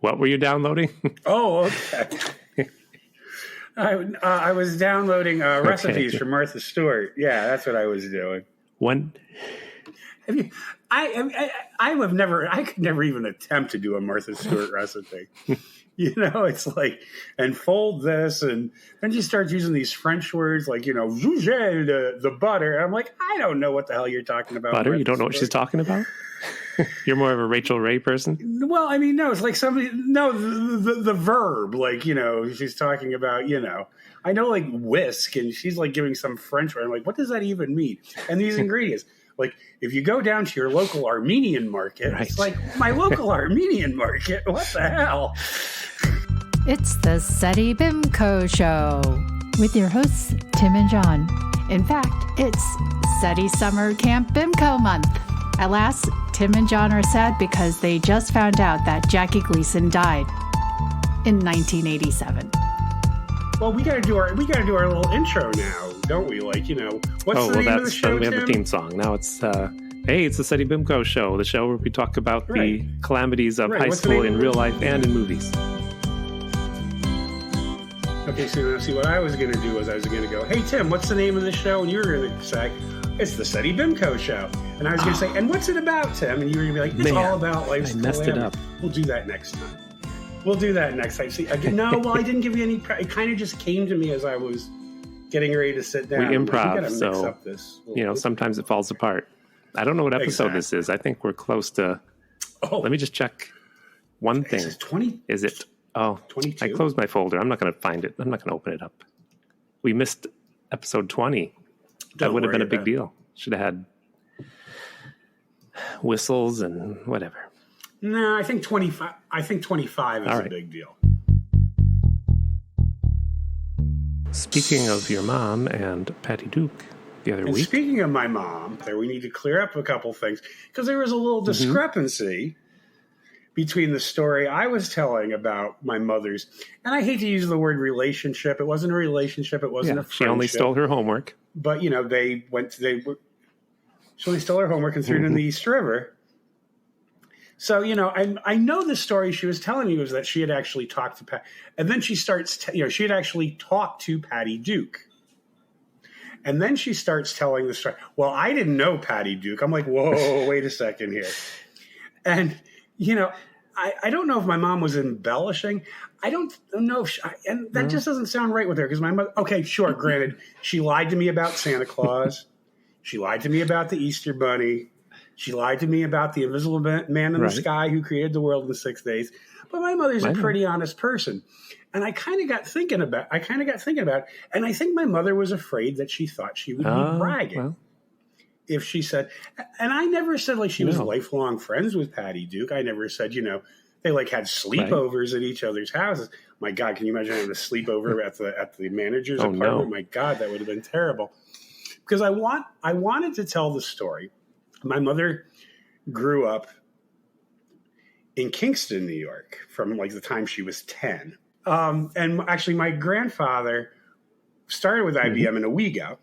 What were you downloading? Oh, okay. I was downloading recipes from Martha Stewart. Yeah, that's what I was doing. When? I could never even attempt to do a Martha Stewart recipe. It's like, and fold this, and then she starts using these French words like, zouger the butter. And I'm like, I don't know what the hell you're talking about. Butter? You don't know what she's talking about? You're more of a Rachel Ray person? Well, I mean, no, it's like the verb, like, she's talking about, I know like whisk, and she's like giving some French word. I'm like, what does that even mean? And these ingredients, like if you go down to your local Armenian market, right. It's like my local Armenian market. What the hell? It's the Seddy Bimco Show with your hosts, Tim and John. In fact, it's Seddy Summer Camp Bimco month. At last, Tim and John are sad because they just found out that Jackie Gleason died in 1987. Well, we gotta do our little intro now, don't we? Like, what's the name of the show? We have the theme song. Now it's hey, it's the Seddy Bimco Show, the show where we talk about the calamities of high school in real life and in movies. Okay, so now see what I was going to do was I was going to go, hey, Tim, what's the name of the show? And you were going to say, it's the Seddy Bimco Show. And I was going to say, and what's it about, Tim? And you were going to be like, it's all about life's calamity. I messed it up. We'll do that next time. See, again, no, well, I didn't give you any, it kind of just came to me as I was getting ready to sit down. We improv, like, so, up this. sometimes it falls apart. I don't know what episode this is. I think we're close to, let me just check one thing. Is it 20? Is it? Oh, 22? I closed my folder. I'm not going to find it. I'm not going to open it up. We missed episode 20. That would have been a big deal. Should have had whistles and whatever. No, I think 25. I think 25 is a big deal. Speaking of your mom and Patty Duke the other week. Speaking of my mom, we need to clear up a couple things because there was a little discrepancy between the story I was telling about my mother's, and I hate to use the word relationship. It wasn't a relationship. It wasn't a friendship. She only stole her homework. But, she only stole her homework and threw it in the East River. So, I know the story she was telling me was that she had actually talked to Pat. And then she starts, she had actually talked to Patty Duke. And then she starts telling the story. Well, I didn't know Patty Duke. I'm like, whoa, wait a second here. And, I don't know if my mom was embellishing. I don't know if and that just doesn't sound right with her because my mother, okay, sure, granted, she lied to me about Santa Claus. She lied to me about the Easter Bunny. She lied to me about the invisible man in the sky who created the world in 6 days. But my mother's a pretty honest person. And I kind of got thinking about it. And I think my mother was afraid that she thought she would be bragging. Well. If she said, and I never said like she was lifelong friends with Patty Duke. I never said, they like had sleepovers at each other's houses. My God, can you imagine having a sleepover at the manager's apartment? No. My God, that would have been terrible. Because I wanted to tell the story. My mother grew up in Kingston, New York, from like the time she was 10. And actually, my grandfather started with IBM in Owego.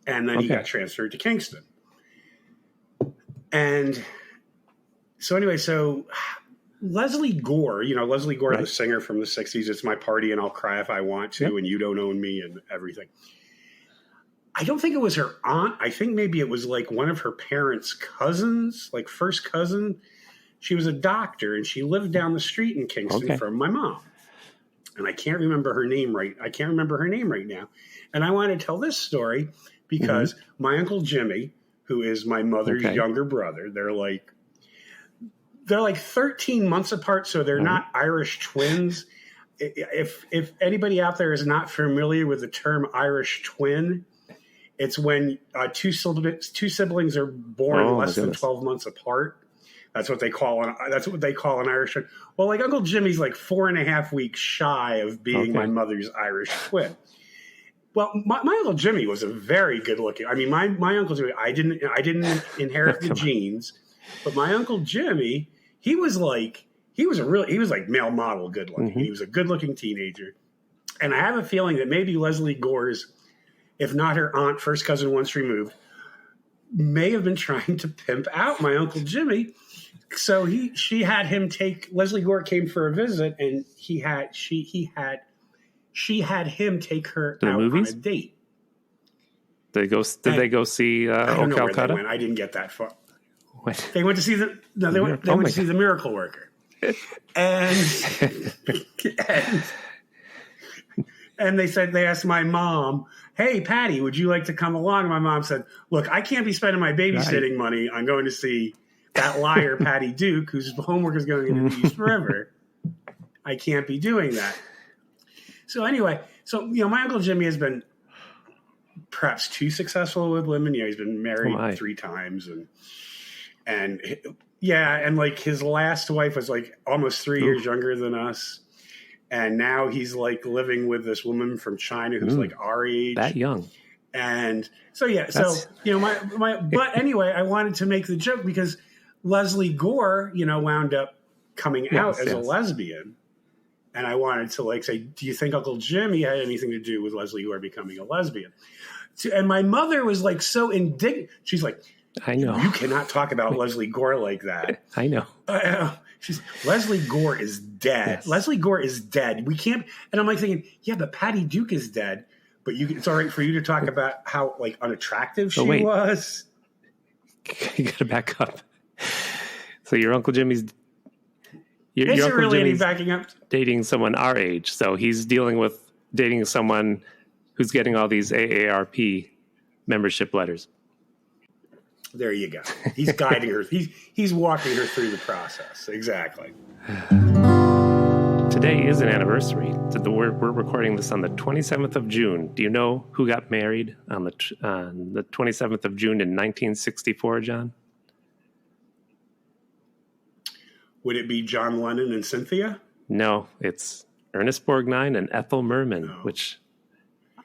And then he got transferred to Kingston. And so anyway, Leslie Gore, the singer from the 60s, it's my party and I'll cry if I want to, and you don't own me and everything. I don't think it was her aunt. I think maybe it was like one of her parents' cousins, like first cousin. She was a doctor and she lived down the street in Kingston from my mom. And I can't remember her name right now. And I want to tell this story because my Uncle Jimmy, who is my mother's younger brother, they're like 13 months apart, so they're not Irish twins. If anybody out there is not familiar with the term Irish twin, it's when two siblings are born less than 12 months apart. That's what they call an Irish twin. Well, like Uncle Jimmy's like 4.5 weeks shy of being my mother's Irish twin. Well, my Uncle Jimmy was a very good looking. I mean, my Uncle Jimmy, I didn't inherit the genes, but my Uncle Jimmy, he was like male model good looking. He was a good looking teenager. And I have a feeling that maybe Leslie Gore's, if not her aunt, first cousin once removed, may have been trying to pimp out my Uncle Jimmy So she had him take Leslie Gore came for a visit, and she had him take her out on a date. Did they go see I don't know Calcutta? where they went. I didn't get that far. What? They went to see the to see the Miracle Worker, and they asked my mom, "Hey, Patty, would you like to come along?" And my mom said, "Look, I can't be spending my babysitting money on going to see that liar Patty Duke, whose homework is going into the East River. I can't be doing that." So anyway, my Uncle Jimmy has been perhaps too successful with women. He's been married 3 times, and like his last wife was like almost 3 years younger than us. And now he's like living with this woman from China who's like our age. That young. And so, but anyway, I wanted to make the joke because Leslie Gore, wound up coming out as a lesbian. And I wanted to say, do you think Uncle Jimmy had anything to do with Leslie Gore becoming a lesbian? And my mother was like so indignant. She's like, I know. You cannot talk about Leslie Gore like that. I know. Leslie Gore is dead. Yes. Leslie Gore is dead. We can't. And I'm like thinking, yeah, but Patty Duke is dead. But it's all right for you to talk about how unattractive she was. You got to back up. So your Uncle Jimmy's. Your Is Uncle there really Jimmy's any backing up? Dating someone our age. So he's dealing with dating someone who's getting all these AARP membership letters. There you go. He's guiding her. He's walking her through the process. Exactly. Today is an anniversary. We're recording this on the 27th of June. Do you know who got married on the 27th of June in 1964, John? Would it be John Lennon and Cynthia? No, it's Ernest Borgnine and Ethel Merman, which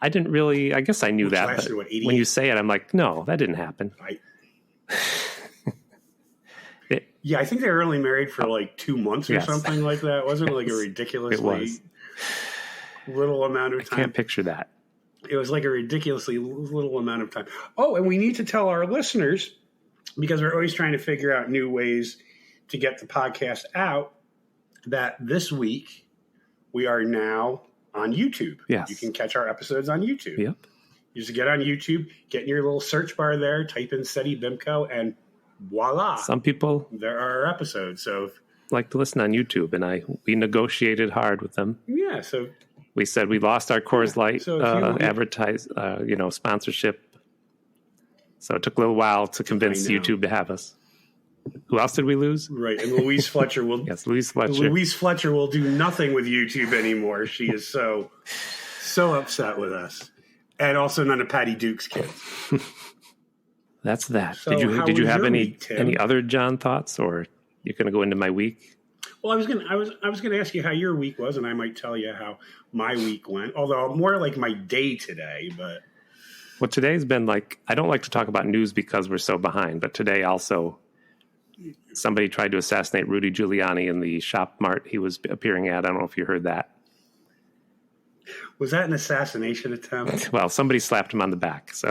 I didn't really. I guess I knew that, but when you say it, I'm like, no, that didn't happen. I think they were only married for 2 months or something like that. Wasn't it a ridiculously little amount of time? I can't picture that. It was like a ridiculously little amount of time. Oh, and we need to tell our listeners, because we're always trying to figure out new ways to get the podcast out, that this week we are now on YouTube. Yes. You can catch our episodes on YouTube. Yep. You just get on YouTube, get in your little search bar there, type in Seddy Bimco, and voila. Some people there are our episodes. So like to listen on YouTube, and we negotiated hard with them. Yeah, so we said we lost our Coors Light sponsorship. So it took a little while to convince YouTube to have us. Who else did we lose? Right, and Louise Fletcher will. Yes, Louise Fletcher. Louise Fletcher will do nothing with YouTube anymore. She is so upset with us, and also none of Patty Duke's kids. That's that. So did you have any week, any other John thoughts, or you're going to go into my week? Well, I was gonna ask you how your week was, and I might tell you how my week went. Although more like my day today, but. Well, today's been I don't like to talk about news because we're so behind, but today also. Somebody tried to assassinate Rudy Giuliani in the shop mart he was appearing at. I don't know if you heard that. Was that an assassination attempt? Well, somebody slapped him on the back. So,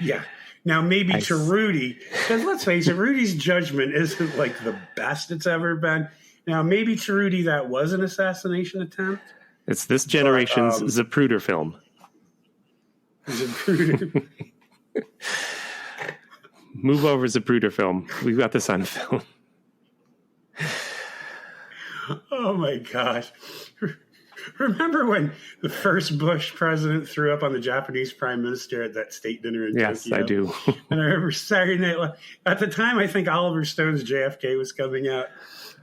yeah. Now, maybe to Rudy, because let's face it, Rudy's judgment isn't the best it's ever been. Now, maybe to Rudy that was an assassination attempt. It's this generation's Zapruder film. Zapruder. Move over, Zapruder film. We've got this on film. Oh, my gosh. Remember when the first Bush president threw up on the Japanese prime minister at that state dinner in Tokyo? Yes, I do. And I remember Saturday Night. At the time, I think Oliver Stone's JFK was coming out.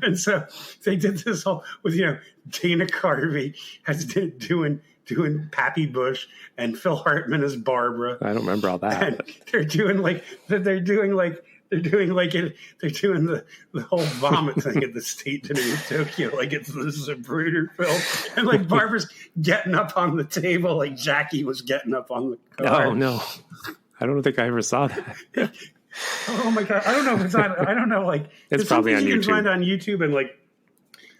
And so they did this whole with, Dana Carvey as doing Pappy Bush and Phil Hartman as Barbara. I don't remember all that. And they're doing the whole vomit thing at the state dinner in Tokyo, this is a Zapruder film, and Barbara's getting up on the table like Jackie was getting up on the car. Oh no, I don't think I ever saw that. Oh my god, I don't know if it's on. I don't know. It's probably on YouTube. You can find on YouTube, and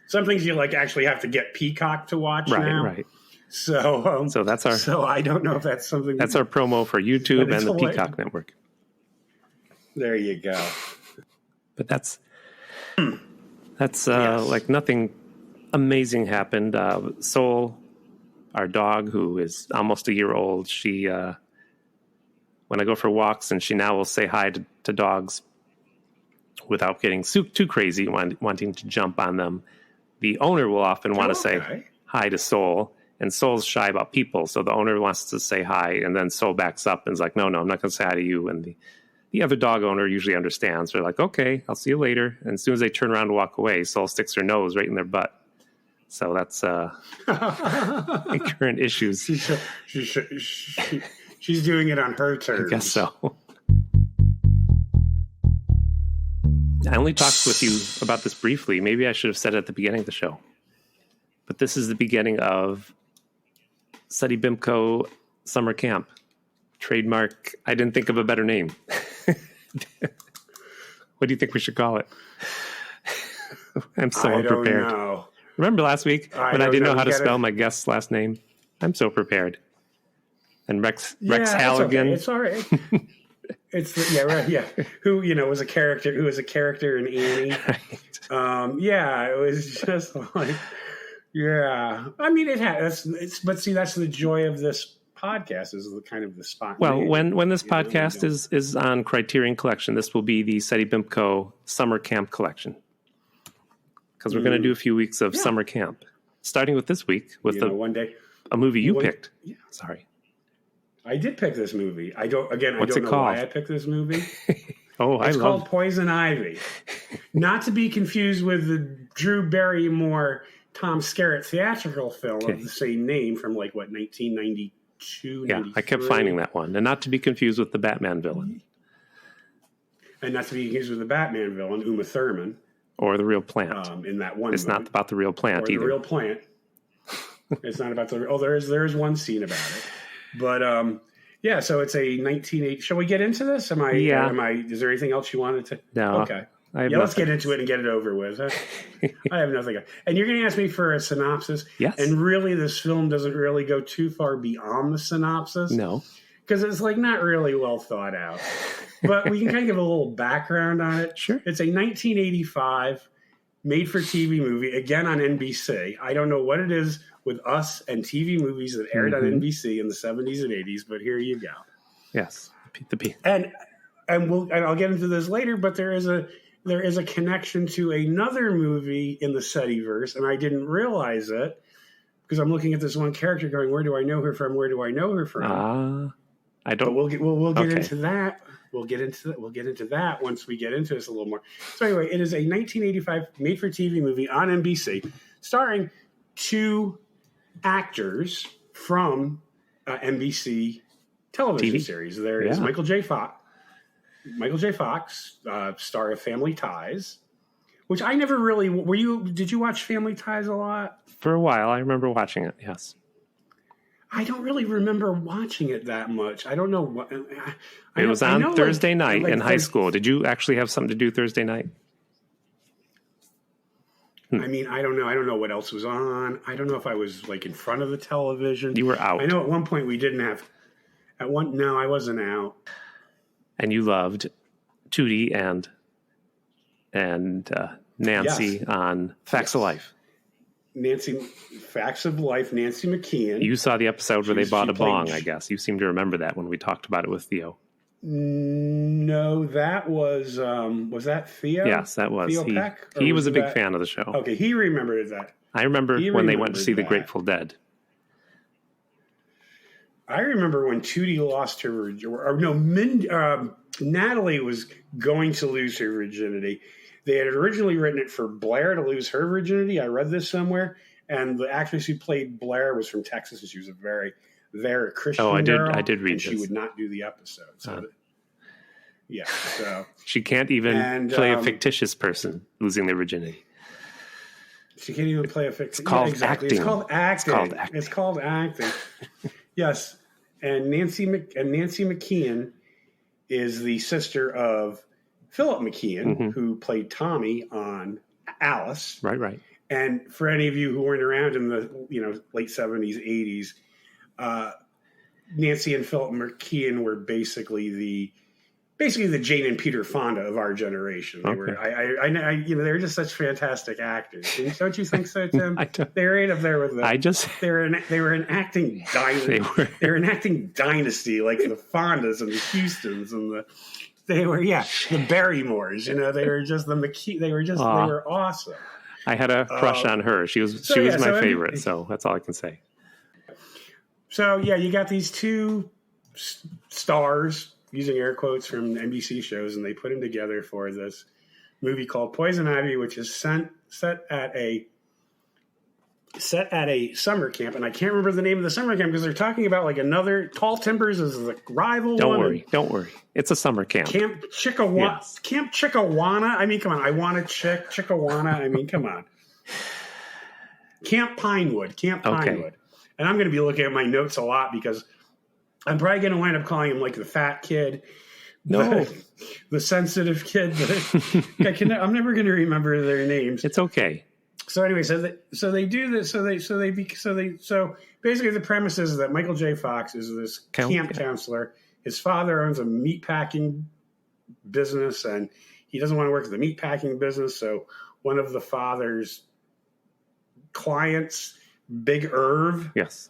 some things you actually have to get Peacock to watch now. Right. So that's our. So I don't know if that's something. That's our promo for YouTube and the Peacock Network. There you go. But that's like nothing amazing happened. Soul, our dog, who is almost a year old, she when I go for walks, and she now will say hi to dogs without getting too crazy, wanting to jump on them. The owner will often want to say hi to Soul, and Soul's shy about people, so the owner wants to say hi, and then Soul backs up and is like, no, I'm not going to say hi to you. And the other dog owner usually understands. They're like, okay, I'll see you later. And as soon as they turn around to walk away, Soul sticks her nose right in their butt. So that's current issues. She's doing it on her terms. I guess so. I only talked with you about this briefly. Maybe I should have said it at the beginning of the show. But this is the beginning of Seddy Bimco Summer Camp. Trademark. I didn't think of a better name. What do you think we should call it? I'm so unprepared. I don't know. Remember last week when I didn't know how to spell my guest's last name? I'm so prepared. And Rex Halligan. It's all right. Who was a character? Who was a character in Annie? Right. It was just like, yeah. I mean, but see, that's the joy of this podcast, is the kind of the spot. Well, when this podcast is on Criterion Collection, this will be the Seddy Bimco Summer Camp Collection, because we're going to do a few weeks of summer camp, starting with this week with one day a movie you picked. Yeah. Sorry. I did pick this movie. I don't know why I picked this movie. It's called Poison Ivy. Not to be confused with the Drew Barrymore, Tom Skerritt theatrical film of the same name from 1992. Yeah, I kept finding that one. And not to be confused with the Batman villain. And not to be confused with the Batman villain, Uma Thurman. Or the real plant. In that one It's movie. not about the real plant either. The real plant. It's not about the... Oh, there is one scene about it. But so it's a 1980. Shall we get into this? Is there anything else you wanted to? No. Okay. Let's get into it and get it over with. I have nothing. And you're going to ask me for a synopsis. Yes. And really, this film doesn't really go too far beyond the synopsis. No. Because it's not really well thought out. But we can kind of give a little background on it. Sure. It's a 1985 made-for-TV movie, again on NBC. I don't know what it is with us and TV movies that aired on NBC in the 70s and 80s, but here you go. Yes, and I'll get into this later, but there is a connection to another movie in the Seddyverse, and I didn't realize it because I'm looking at this one character going, "Where do I know her from? Where do I know her from?" I don't. But we'll get into that. We'll get into that once we get into this a little more. So anyway, it is a 1985 made-for-TV movie on NBC, starring two actors from NBC television series. There is Michael J.Fox, star of Family Ties, which I never really... Did you watch Family Ties a lot? For a while, I remember watching it, yes. I don't really remember watching it that much. I don't know what... It was on Thursday night in high school. Did you actually have something to do Thursday night? I mean, I don't know. I don't know what else was on. I don't know if I was in front of the television. You were out. I know at one point we didn't have... No, I wasn't out. And you loved Tootie and Nancy on Facts of Life. Facts of Life, Nancy McKeon. You saw the episode where they bought a bong, I guess. You seem to remember that when we talked about it with Theo. No, that was that Theo? Yes, that was. Theo Peck? He was a big fan of the show. Okay, he remembered that. I remember when they went to see the Grateful Dead. I remember when Tootie lost her, Natalie was going to lose her virginity. They had originally written it for Blair to lose her virginity. I read this somewhere, and the actress who played Blair was from Texas, and she was a very, very Christian girl. I did read this. She would not do the episode. So so she can't even play a fictitious person losing their virginity. She can't even play a fictitious. It's called acting. It's called acting. Yes, and Nancy McKeon is the sister of Philip McKeon, who played Tommy on Alice. Right. And for any of you who weren't around in the late 70s, 80s, Nancy and Philip McKeon were basically basically the Jane and Peter Fonda of our generation. They were, they were just such fantastic actors. Don't you think so, Tim? They were right up there with them. They were an acting dynasty. They were an acting dynasty, like the Fondas and the Houstons and the Barrymores. You know, they were just the McKee. They were awesome. I had a crush on her. She was my favorite. So that's all I can say. So yeah, you got these two stars, using air quotes, from NBC shows, and they put them together for this movie called Poison Ivy, which is set at a summer camp. And I can't remember the name of the summer camp because they're talking about like another Tall Timbers is the rival. Don't worry. It's a summer camp. Camp Chickawana. Yes. Camp Chickawana. I mean, come on. I want a chick. Chickawana. I mean, come on. Camp Pinewood. Okay. And I'm going to be looking at my notes a lot because I'm probably going to wind up calling him like the fat kid. No. The sensitive kid. I'm never going to remember their names. It's okay. So anyway, so they do this. So basically the premise is that Michael J.Fox is this camp counselor. His father owns a meatpacking business, and he doesn't want to work at the meatpacking business. So one of the father's clients, Big Irv, yes,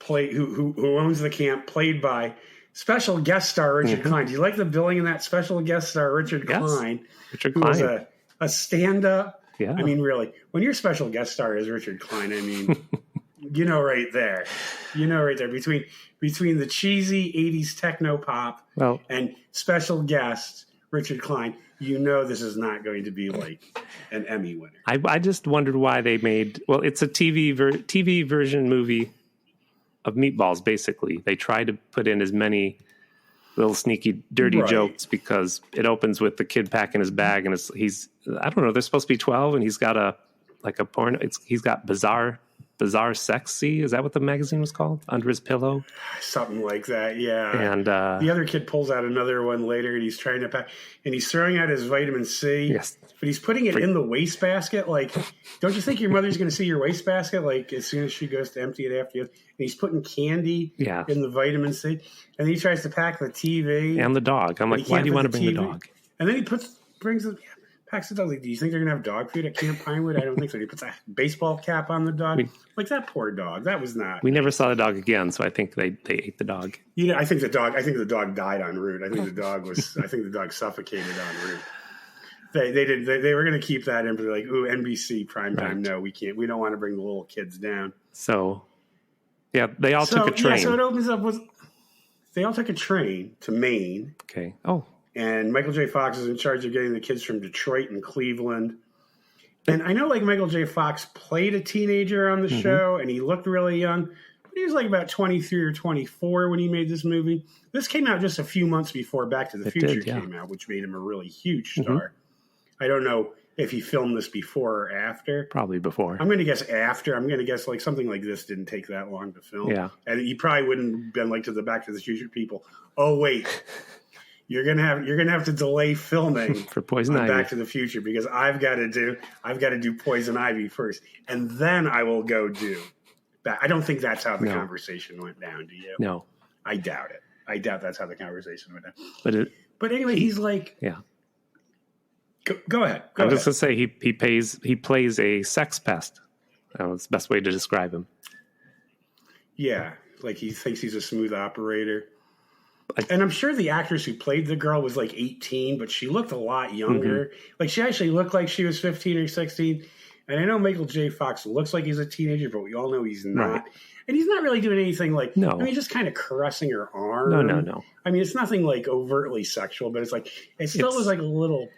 who owns the camp, played by special guest star Richard Klein. Do you like the billing in that? Special guest star Richard Klein, Richard Klein, who was a stand-up. Yeah. I mean, really, when your special guest star is Richard Klein, I mean, right there, between the cheesy 80s techno pop and special guest Richard Klein, this is not going to be like an Emmy winner. I just wondered why they made, it's a TV version movie of Meatballs, basically. They try to put in as many little sneaky, dirty jokes because it opens with the kid packing his bag and he's, I don't know, they're supposed to be 12 and he's got a porn, he's got bizarre sexy. Is that what the magazine was called? Under his pillow? Something like that, yeah. And the other kid pulls out another one later and he's trying to pack, and he's throwing out his vitamin C. Yes. But he's putting it in the wastebasket. Like, don't you think your mother's going to see your wastebasket? Like, as soon as she goes to empty it after you. And he's putting candy in the vitamin C. And he tries to pack the TV. And the dog. I'm like, why do you want to bring the dog? And then he packs the dog. Like, do you think they're going to have dog food at Camp Pinewood? I don't think so. He puts a baseball cap on the dog. Like, that poor dog. That was not. We never saw the dog again, so I think they ate the dog. I think the dog died en route. I think the dog suffocated en route. They were going to keep that in, but they're like, ooh, NBC primetime. Right. No, we can't. We don't want to bring the little kids down. So, yeah, they all took a train. Yeah, so it opens up with, they all took a train to Maine. Okay. Oh. And Michael J.Fox is in charge of getting the kids from Detroit and Cleveland. And I know, like, Michael J.Fox played a teenager on the show, and he looked really young. But he was, like, about 23 or 24 when he made this movie. This came out just a few months before Back to the Future came out, which made him a really huge star. I don't know if he filmed this before or after. Probably before. I'm going to guess after. I'm going to guess, like, something like this didn't take that long to film. Yeah. And he probably wouldn't have been like to the Back to the Future people. Oh, wait. You're gonna have to delay filming for Poison Ivy. Back to the Future because I've got to do Poison Ivy first, and then I will go do that. I don't think that's how the conversation went down. Do you? No, I doubt it. I doubt that's how the conversation went down. But anyway, he's like, yeah. Go ahead. I'm just gonna say he plays a sex pest. That was the best way to describe him. Yeah, like he thinks he's a smooth operator. And I'm sure the actress who played the girl was like 18, but she looked a lot younger. Like she actually looked like she was 15 or 16. And I know Michael J. Fox looks like he's a teenager, but we all know he's not. Right. And he's not really doing anything like, I mean, just kind of caressing her arm. No. I mean, it's nothing like overtly sexual, but it's like, it still was like a little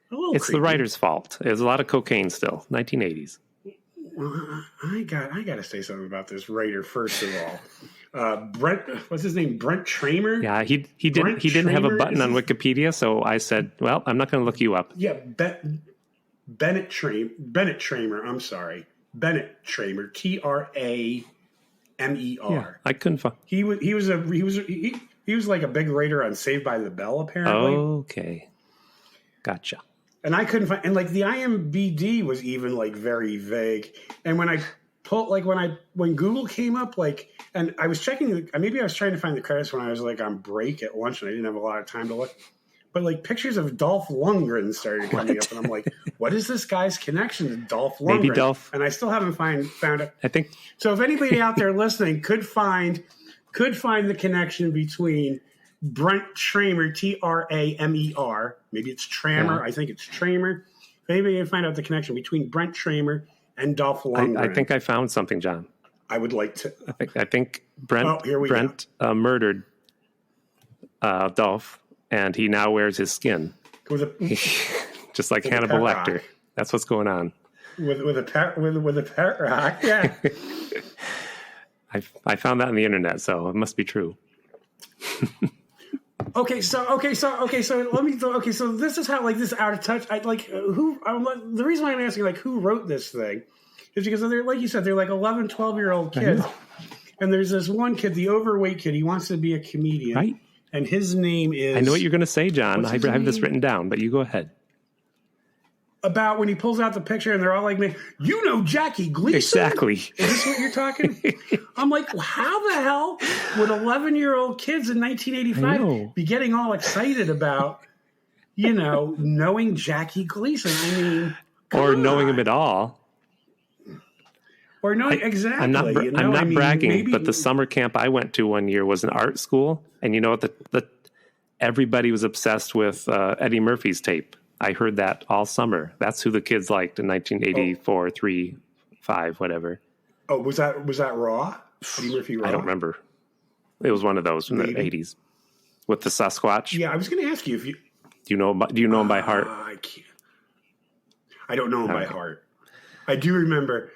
It's creepy. The writer's fault. There's a lot of cocaine still, 1980s. I got to say something about this writer, first of all. Brent, what's his name? Brent Tramer? Yeah, he didn't have a button on Wikipedia, so I said, well, I'm not going to look you up. Yeah, Bennett Tramer. I'm sorry, Bennett Tramer. Tramer. Yeah, I couldn't find. He was like a big writer on Saved by the Bell, apparently. Okay, gotcha. And I couldn't find, and like the IMBD was even like very vague. And when I when Google came up, like, and I was checking, maybe I was trying to find the credits when I was like on break at lunch and I didn't have a lot of time to look. But like pictures of Dolph Lundgren started coming up, and I'm like, what is this guy's connection to Dolph Lundgren? Maybe Dolph. And I still haven't found it. I think So if anybody out there listening could find the connection between Brent Tramer, Tramer, maybe it's Tramer. Yeah. I think it's Tramer. If anybody can find out the connection between Brent Tramer and Dolph Lundgren, I think I found something, John. I would like to. I think Brent murdered Dolph, and he now wears his skin, just like Hannibal Lecter. That's what's going on with a pet rock. Yeah. I found that on the internet, so it must be true. So this is how, like, this out of touch. The reason why I'm asking, like, who wrote this thing is because they're, like you said, they're like 11, 12-year-old kids. And there's this one kid, the overweight kid, he wants to be a comedian. Right. And his name is... I know what you're going to say, John. I have this written down, but you go ahead. About when he pulls out the picture and they're all like, you know Jackie Gleason? Exactly. Is this what you're talking? I'm like, how the hell would 11-year-old kids in 1985 be getting all excited about, knowing Jackie Gleason? I mean, or knowing him at all. Or knowing exactly. I'm not bragging, but the summer camp I went to one year was an art school, and you know what? Everybody was obsessed with Eddie Murphy's tape. I heard that all summer. That's who the kids liked in 1984, 3, 5, whatever. Oh, was that Raw? Eddie Murphy Raw? I don't remember. It was one of those from the 80s with the Sasquatch. Yeah, I was going to ask you if you... Do you know him by heart? I can't. I don't know him by heart. I do remember...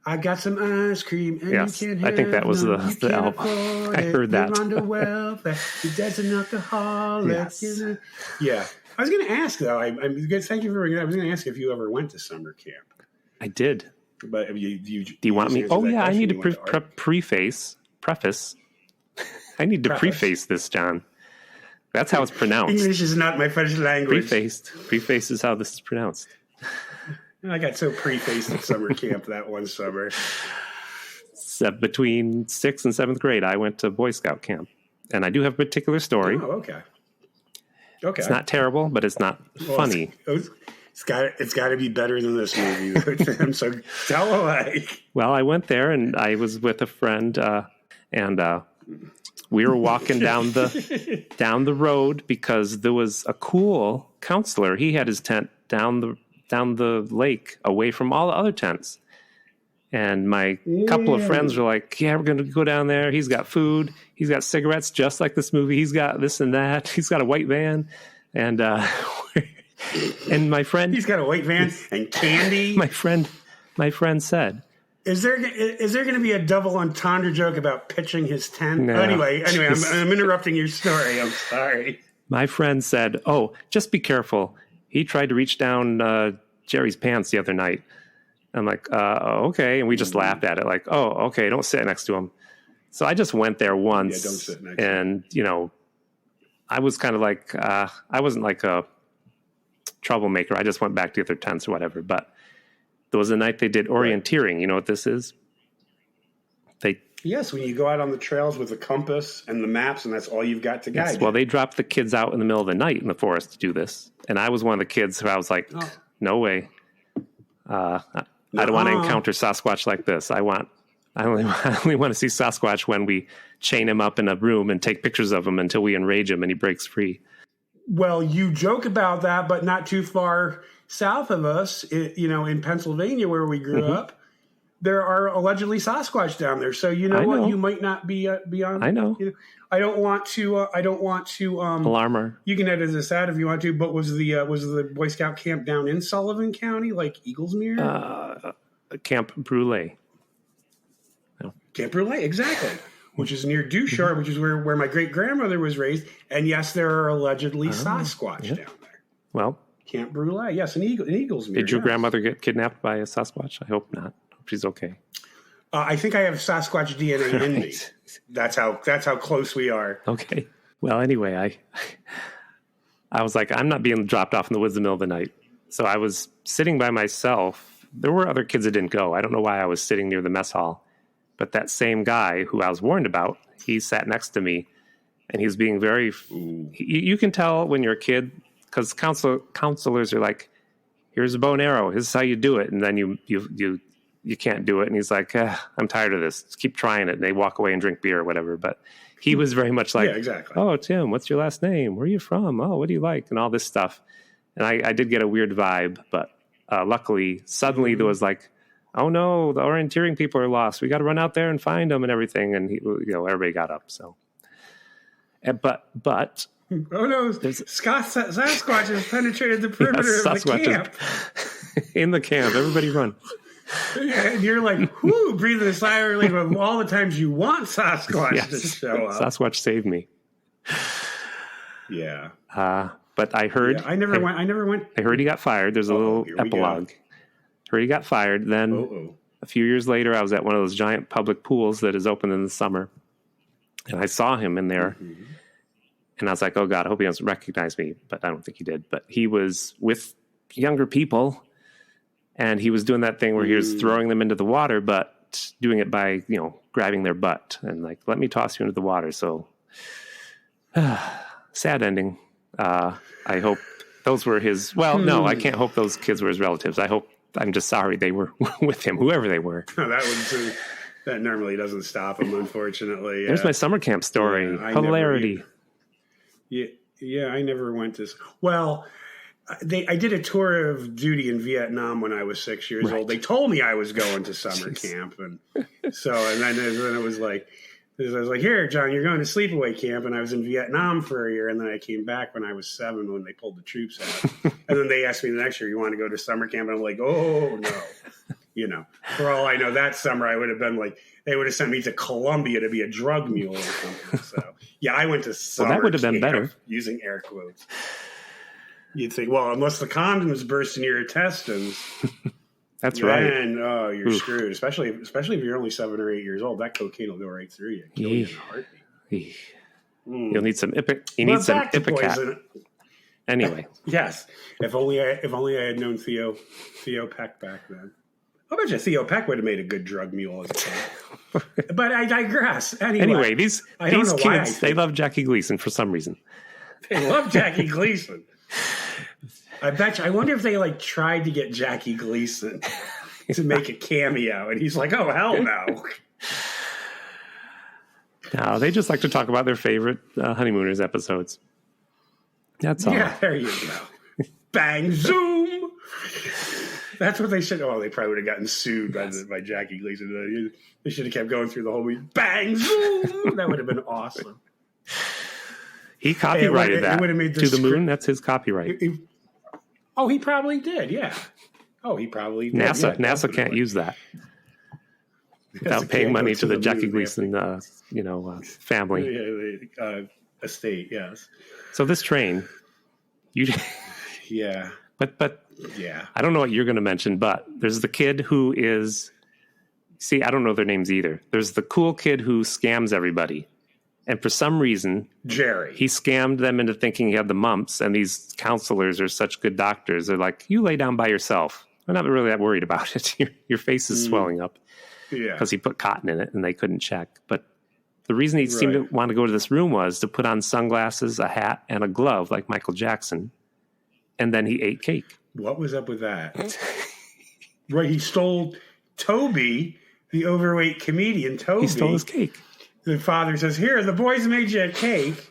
I got some ice cream, and yes, you can't I think that was the album. I heard that. Your dad's an alcoholic. Yes. Yeah. I was going to ask, though. I'm good. Thank you for bringing it up. I was going to ask if you ever went to summer camp. I did. But do you want me? Oh, yeah. I need to preface. I need to preface this, John. That's how it's pronounced. English is not my first language. Preface is how this is pronounced. I got so prefaced at summer camp that one summer. Between 6th and 7th grade, I went to Boy Scout camp. And I do have a particular story. Oh, okay. It's not terrible, but it's not funny. It's got to be better than this movie, Tim. So tell away. Well, I went there, and I was with a friend, and we were walking down the road because there was a cool counselor. He had his tent down the lake, away from all the other tents. And my couple of friends were like, yeah, we're going to go down there. He's got food. He's got cigarettes, just like this movie. He's got this and that. He's got a white van. And and my friend... He's got a white van and candy. My friend said... Is there going to be a double entendre joke about pitching his tent? No. Anyway, I'm interrupting your story. I'm sorry. My friend said, oh, just be careful. He tried to reach down Jerry's pants the other night. I'm like, okay. And we just laughed at it like, oh, okay, don't sit next to him. So I just went there once. Yeah, don't sit next and, I was kind of like, I wasn't like a troublemaker. I just went back to the other tents or whatever. But there was a night they did orienteering. You know what this is? Yes, when you go out on the trails with the compass and the maps, and that's all you've got to guide. Well, they dropped the kids out in the middle of the night in the forest to do this. And I was one of the kids who I was like, no way. I don't want to encounter Sasquatch like this. I only want to see Sasquatch when we chain him up in a room and take pictures of him until we enrage him and he breaks free. Well, you joke about that, but not too far south of us, in Pennsylvania where we grew up, there are allegedly Sasquatch down there. So what? You might not be on. I know. I don't want to. Alarm her. You can edit this out if you want to. But was the Boy Scout camp down in Sullivan County, like Eaglesmere? Camp Brûlé. No. Camp Brûlé, exactly. Which is near Dushore, which is where my great grandmother was raised. And yes, there are allegedly Sasquatch down there. Well, Camp Brûlé, yes, in Eaglesmere. Did your grandmother get kidnapped by a Sasquatch? I hope not. Hope she's okay. I think I have Sasquatch DNA in me. That's how close we are. Okay. Well, anyway, I was like, I'm not being dropped off in the woods in the middle of the night. So I was sitting by myself there were other kids that didn't go. I don't know why I was sitting near the mess hall, but that same guy who I was warned about, he sat next to me, and he was being very. You can tell when you're a kid because counselors are like, "Here's a bow and arrow. This is how you do it," and then you can't do it, and he's like, "I'm tired of this. Just keep trying it." And they walk away and drink beer or whatever. But he was very much like, yeah, exactly. "Oh, Tim, what's your last name? Where are you from? Oh, what do you like?" And all this stuff. And I did get a weird vibe, but luckily, suddenly there was like, "Oh no, the orienteering people are lost. We got to run out there and find them and everything." And everybody got up. So, but oh no, Sasquatch has penetrated the perimeter of the camp. In the camp, everybody run. And you're like, whoo, breathing a sigh of relief of all the times you want Sasquatch to show up. Sasquatch saved me. Yeah. But I heard. Yeah, I never went. I heard he got fired. There's a little epilogue. Heard he got fired. Then a few years later, I was at one of those giant public pools that is open in the summer, and I saw him in there. Mm-hmm. And I was like, "Oh God, I hope he doesn't recognize me." But I don't think he did. But he was with younger people, and he was doing that thing where he was throwing them into the water, but doing it by grabbing their butt and like, "Let me toss you into the water." So sad ending. I hope those were his. Well, no, I can't hope those kids were his relatives. I'm just sorry they were with him, whoever they were. That normally doesn't stop him, unfortunately. There's my summer camp story. Hilarity. Yeah, I never went to. Well, I did a tour of duty in Vietnam when I was 6 years old. They told me I was going to summer camp, and then it was like. I was like, "Here, John, you're going to sleepaway camp." And I was in Vietnam for a year. And then I came back when I was 7 when they pulled the troops out. And then they asked me the next year, "You want to go to summer camp?" And I'm like, "Oh, no." For all I know, that summer I would have been like, they would have sent me to Colombia to be a drug mule or something. So, yeah, I went to summer that would have been better. Using air quotes. You'd think, well, unless the condoms burst in your intestines. That's right. And you're screwed. Especially if you're only 7 or 8 years old. That cocaine will go right through you, kill you in a heartbeat. You'll need some Ipecac. Anyway, yes. If only I had known Theo Peck back then. I bet you Theo Peck would have made a good drug mule as a kid. But I digress. Anyway, these kids, they love Jackie Gleason for some reason. They love Jackie Gleason. I bet you. I wonder if they tried to get Jackie Gleason to make a cameo, and he's like, "Oh hell no!" No, they just like to talk about their favorite Honeymooners episodes. That's all. Yeah, there you go. Bang zoom. That's what they should. Oh, they probably would have gotten sued by Jackie Gleason. They should have kept going through the whole movie. Bang zoom. That would have been awesome. He copyrighted that. To the Moon. That's his copyright. He probably did. Yeah. He probably did. NASA can't use that without paying money to the Jackie Gleason, family estate. Yes. So this train, yeah. But yeah, I don't know what you're going to mention, but there's the kid who is. See, I don't know their names either. There's the cool kid who scams everybody. And for some reason, Jerry, he scammed them into thinking he had the mumps. And these counselors are such good doctors. They're like, "You lay down by yourself. I'm not really that worried about it. Your face is swelling up." Yeah. Because he put cotton in it and they couldn't check. But the reason he seemed to want to go to this room was to put on sunglasses, a hat, and a glove like Michael Jackson. And then he ate cake. What was up with that? Right. He stole Toby, the overweight comedian. Toby. He stole his cake. The father says, "Here, the boys made you a cake,"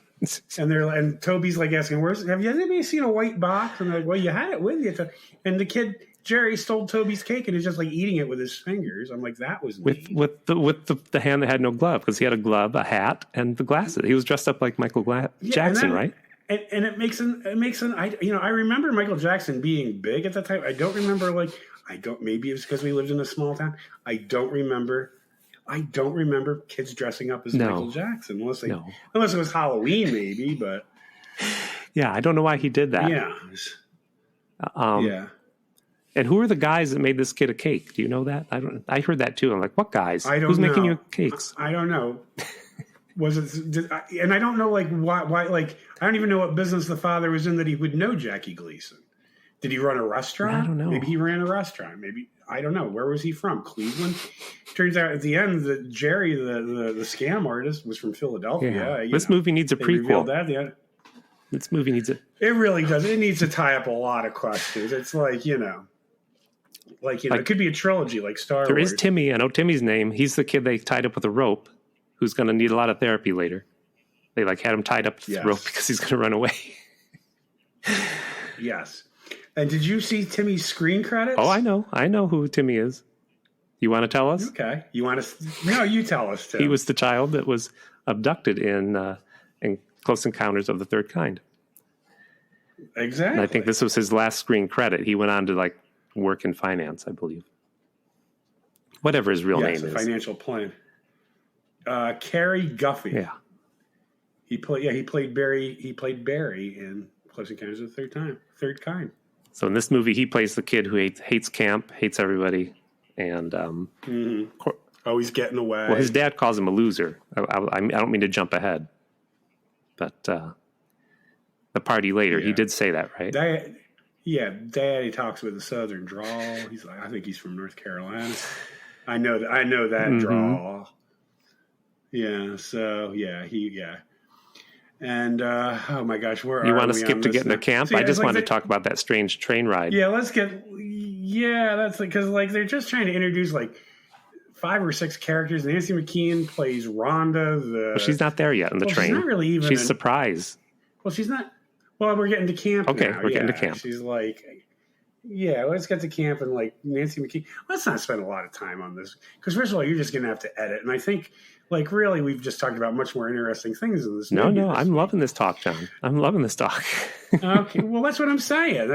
and Toby's like asking, "Have you ever seen a white box?" And they're like, "Well, you had it with you." And the kid Jerry stole Toby's cake and is just eating it with his fingers. I'm like, that was neat. with the hand that had no glove, because he had a glove, a hat, and the glasses. He was dressed up like Michael Jackson, right? And it makes I remember Michael Jackson being big at that time. I don't remember maybe it was because we lived in a small town. I don't remember kids dressing up as Michael Jackson unless it was Halloween, maybe. But yeah, I don't know why he did that. Yeah, yeah. And who are the guys that made this kid a cake? Do you know that? I heard that too. I'm like, what guys? Who's making you cakes? I don't know. Was it? And I don't know why. I don't even know what business the father was in that he would know Jackie Gleason. Did he run a restaurant? I don't know. Maybe he ran a restaurant. Maybe, I don't know. Where was he from? Cleveland? Turns out at the end that Jerry, the scam artist, was from Philadelphia. This movie needs a prequel. That. This movie needs it. It really does. It needs to tie up a lot of questions. It's like, it could be a trilogy like Star Wars. There is Timmy. I know Timmy's name. He's the kid they tied up with a rope who's going to need a lot of therapy later. They had him tied up to the rope because he's going to run away. Yes. And did you see Timmy's screen credits? Oh, I know who Timmy is. You want to tell us? Okay. You want to? No, you tell us, Tim. He was the child that was abducted in Close Encounters of the Third Kind. Exactly. And I think this was his last screen credit. He went on to work in finance, I believe. Whatever his real name is. Financial plan. Cary Guffey. Yeah. He played Barry. He played Barry in Close Encounters of the Third Kind. So in this movie, he plays the kid who hates camp, hates everybody, and always getting away. Well, his dad calls him a loser. I don't mean to jump ahead, but the party later, he did say that, right? Daddy talks with a southern drawl. He's like, I think he's from North Carolina. I know that drawl. Yeah. So And oh my gosh, where you are want to we skip to get into camp? See, I just wanted to talk about that strange train ride. Yeah, let's get. Yeah, that's because they're just trying to introduce 5 or 6 characters. Nancy McKeon plays Rhonda. She's not there yet in the train. She's not really even. She's surprised. Well, she's not. Well, we're getting to camp. Okay, now. we're getting to camp. She's like, let's get to camp and Nancy McKeon. Let's not spend a lot of time on this because first of all, you're just going to have to edit, and I think. Really, we've just talked about much more interesting things in this movie. No, I'm loving this talk, John. I'm loving this talk. Okay, well, that's what I'm saying.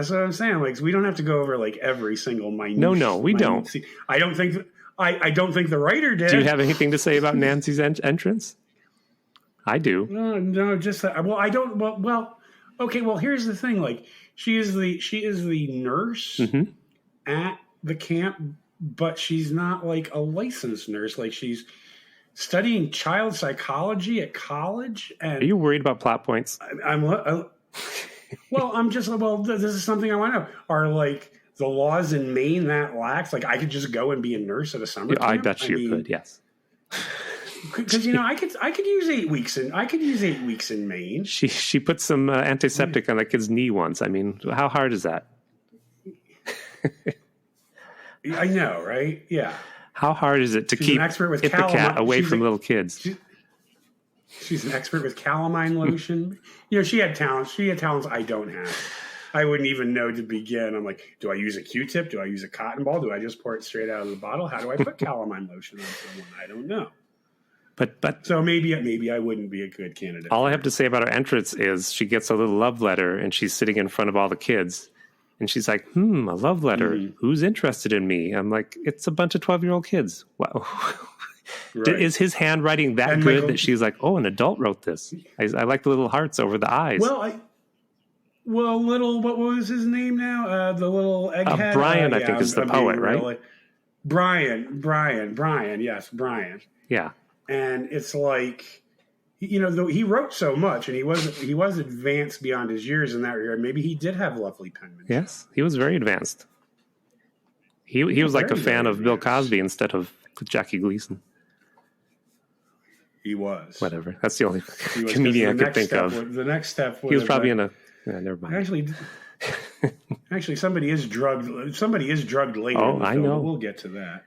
We don't have to go over every single minute. No, we don't. I don't think the writer did. Do you have anything to say about Nancy's entrance? I do. No, just that. Well, I don't. Well, okay. Well, here's the thing. She is the nurse at the camp, but she's not a licensed nurse. She's studying child psychology at college. And are you worried about plot points? This is something I want to know. Are the laws in Maine that lax? I could just go and be a nurse at a summer camp? I bet you could, yes. Because I could use 8 weeks in Maine. She put some antiseptic on that kid's knee once. I mean, how hard is that? I know, right? Yeah. How hard is it to keep the cat away from little kids? She's an expert with calamine lotion. She had talents. She had talents I don't have. I wouldn't even know to begin. I'm like, do I use a Q-tip? Do I use a cotton ball? Do I just pour it straight out of the bottle? How do I put calamine lotion on someone? I don't know. But so maybe I wouldn't be a good candidate. All I have to say about her entrance is she gets a little love letter and she's sitting in front of all the kids. And she's like, a love letter. Mm-hmm. Who's interested in me? I'm like, it's a bunch of 12-year-old kids. Wow. Right. Is his handwriting that good that she's like, an adult wrote this? I like the little hearts over the eyes. What was his name now? The little egghead? Brian, I think, is the poet, right? Brian. Yes, Brian. Yeah. And it's he wrote so much, and he was advanced beyond his years in that regard. Maybe he did have lovely penmanship. Yes, he was very advanced. He was a fan of Bill Cosby instead of Jackie Gleason. He was. Whatever. That's the only comedian I could think of. The next step was he was probably in a. Never mind. Actually, somebody is drugged. Somebody is drugged later. Oh, I know. We'll get to that.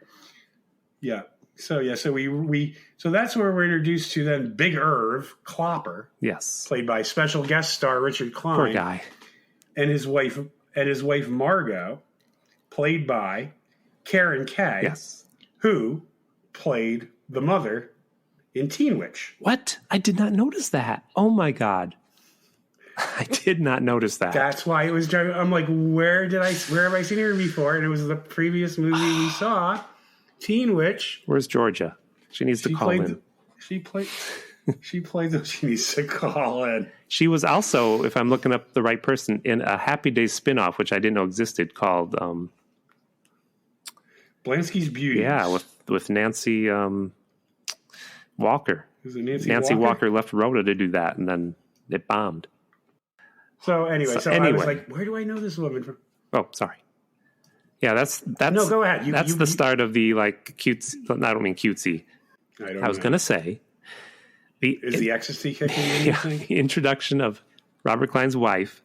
Yeah. So that's where we're introduced to then Big Irv Clopper. Yes. Played by special guest star Richard Klein. Poor guy. And his wife Margot, played by Karen Kay. Yes. Who played the mother in Teen Witch. What? I did not notice that. Oh my God. I did not notice that. That's why it was driving. I'm like, where have I seen her before? And it was the previous movie we saw, Teen Witch. Where's Georgia? She needs to call in. She needs to call in. She was also, if I'm looking up the right person, in a Happy Days spinoff, which I didn't know existed, called Blansky's Beauty. Yeah, with Nancy Walker. Is it Nancy Walker? Walker left Rhoda to do that, and then it bombed. So anyway, I was like, where do I know this woman from? Oh, sorry. Yeah, that's No, go ahead. That's the start of the like cutesy. I don't mean cutesy. I was going to say is the ecstasy kicking in? You think? The introduction of Robert Klein's wife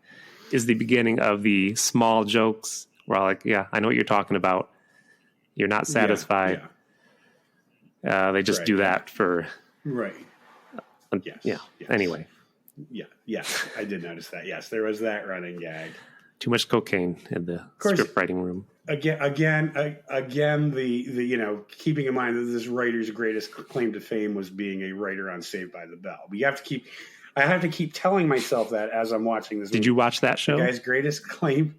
is the beginning of the small jokes. Where I'm like, yeah, I know what you're talking about. You're not satisfied. Yeah. They just do that for right. Yes. Yeah. Yes. Anyway. Yeah. Yes, I did notice that. Yes, there was that running gag. Too much cocaine in the script writing room. Again, the keeping in mind that this writer's greatest claim to fame was being a writer on Saved by the Bell. But I have to keep telling myself that as I'm watching this. Did you watch that show? The guy's greatest claim.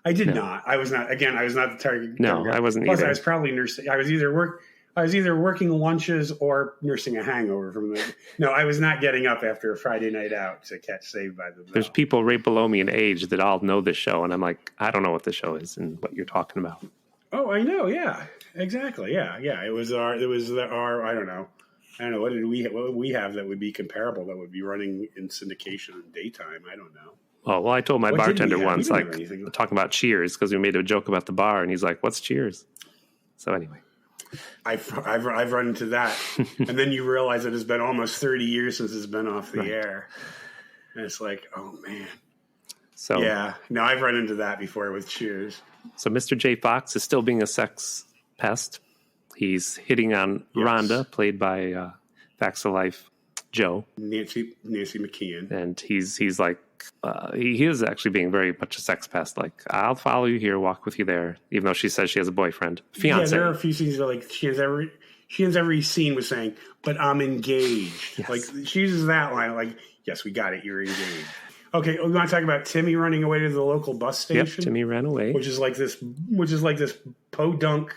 I did not. I was not. Again, I was not the target. No, I wasn't Plus, either. I was probably nursing. I was either working lunches or nursing a hangover from the. No, I was not getting up after a Friday night out to catch Saved by the Bell. There's people right below me in age that all know this show, and I'm like, I don't know what the show is and what you're talking about. Oh, I know. Yeah, exactly. Yeah. It was our. I don't know. What would we have that would be comparable that would be running in syndication in daytime? I don't know. Oh, well, I told my bartender once, like, talking about Cheers, because we made a joke about the bar, and he's like, what's Cheers? So anyway. I've run into that. And then you realize it has been almost 30 years since it's been off the air. And it's like, oh, man. So yeah. No, I've run into that before with Cheers. So Mr. J.Fox is still being a sex pest. He's hitting on Rhonda, played by Facts of Life Joe. Nancy McKeon. And he's like, he is actually being very much a sex pest. Like, I'll follow you here, walk with you there, even though she says she has a boyfriend. Fiance. Yeah, there are a few scenes where like she ends every scene with saying, but I'm engaged. Yes. Like she uses that line like, yes, we got it, you're engaged. Okay, we want to talk about Timmy running away to the local bus station. Yep, Timmy ran away. Which is like this podunk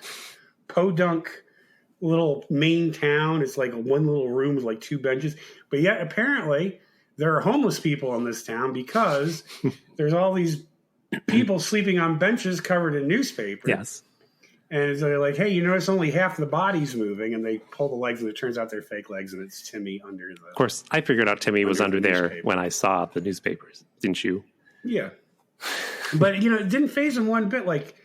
little main town. It's like one little room with like two benches. But yet apparently there are homeless people in this town because there's all these people sleeping on benches covered in newspaper. Yes. And they're like, hey, you notice only half the body's moving. And they pull the legs, and it turns out they're fake legs, and it's Timmy under the... Of course, I figured out Timmy was under there when I saw the newspapers. Didn't you? Yeah. But, it didn't faze him one bit. Like,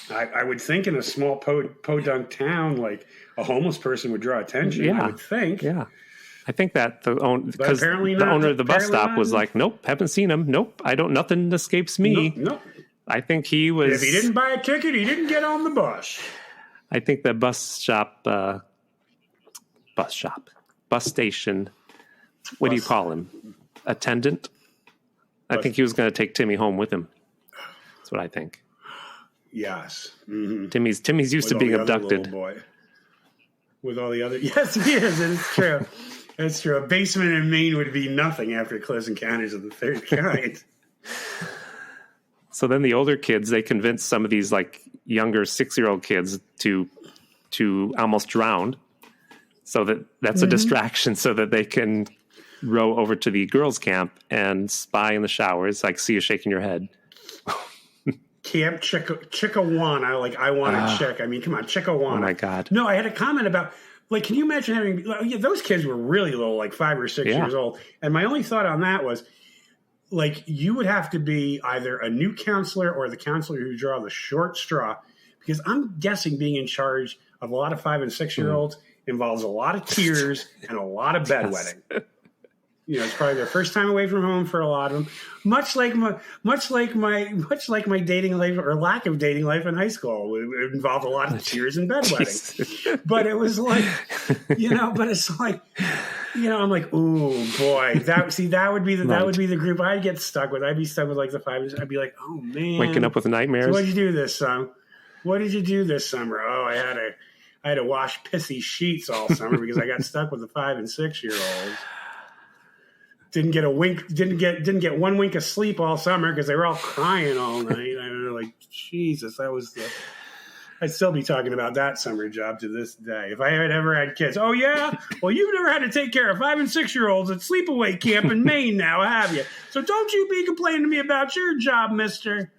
I would think in a small podunk town, like, a homeless person would draw attention, I would think. Yeah. I think that the owner of the bus stop was like, nope, haven't seen him. Nope, nothing escapes me. Nope. I think he was... If he didn't buy a ticket, he didn't get on the bus. I think the bus station, what do you call him? Attendant? I think he was going to take Timmy home with him. That's what I think. Yes. Mm-hmm. Timmy's used to being abducted. Boy. With all the other... Yes, he is. It's true. It's true. A basement in Maine would be nothing after Close Encounters of the Third Kind. So then the older kids, they convince some of these like younger 6-year-old kids to almost drown. So that's a distraction so that they can row over to the girls' camp and spy in the showers, like see you shaking your head. Camp Chickawana, like I want to check. I mean, come on, Chickawana. Oh my God. No, I had a comment about, like, can you imagine having, those kids were really little, like 5 or 6 years old. And my only thought on that was, like, you would have to be either a new counselor or the counselor who draw the short straw, because I'm guessing being in charge of a lot of 5 and 6-year-olds involves a lot of tears and a lot of bedwetting. It's probably their first time away from home for a lot of them. Much like my dating life or lack of dating life in high school, it involved a lot of tears and bedwetting. But it was like, but it's like, I'm like, ooh boy, that would be the group I'd get stuck with. I'd be stuck with like the 5. I'd be like, oh man, waking up with nightmares. So what did you do this summer? Oh, I had to wash pissy sheets all summer because I got stuck with the 5 and 6-year-olds. Didn't get 1 wink of sleep all summer because they were all crying all night. I don't know, like, Jesus, I'd still be talking about that summer job to this day. If I had ever had kids. Oh, yeah? Well, you've never had to take care of 5 and 6-year-olds at sleepaway camp in Maine now, have you? So don't you be complaining to me about your job, Mr.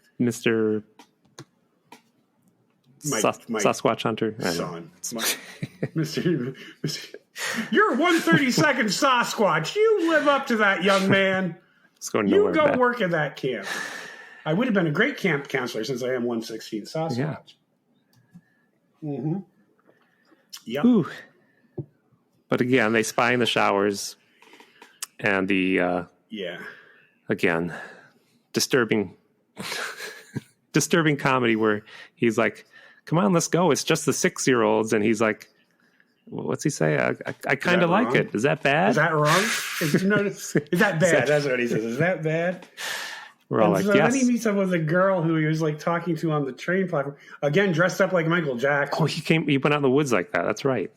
Sasquatch Hunter. Son. Mr. You're 132nd Sasquatch. You live up to that, young man. You go work at that camp. I would have been a great camp counselor since I am 1/16 Sasquatch. Yeah. Mm-hmm. Yep. Ooh. But again, they spy in the showers, and the again, disturbing comedy where he's like, "Come on, let's go. It's just the 6-year-olds," and he's like, well, "What's he say? I kind of like wrong? it. Is that bad? Is that wrong? Is that bad? That's what he says. Is that bad?" We're all like, so yes. Then he meets up with a girl who he was like talking to on the train platform. Again, dressed up like Michael Jackson. Oh, he went out in the woods like that. That's right.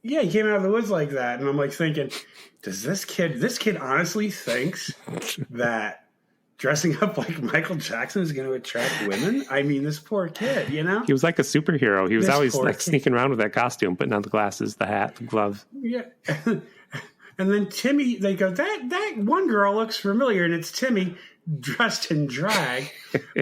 Yeah, he came out of the woods like that. And I'm like thinking, does this kid honestly thinks that dressing up like Michael Jackson is going to attract women? I mean, this poor kid, you know? He was like a superhero. He was always like sneaking around with that costume, putting on the glasses, the hat, the glove. Yeah. And then Timmy, they go, that one girl looks familiar, and it's Timmy dressed in drag,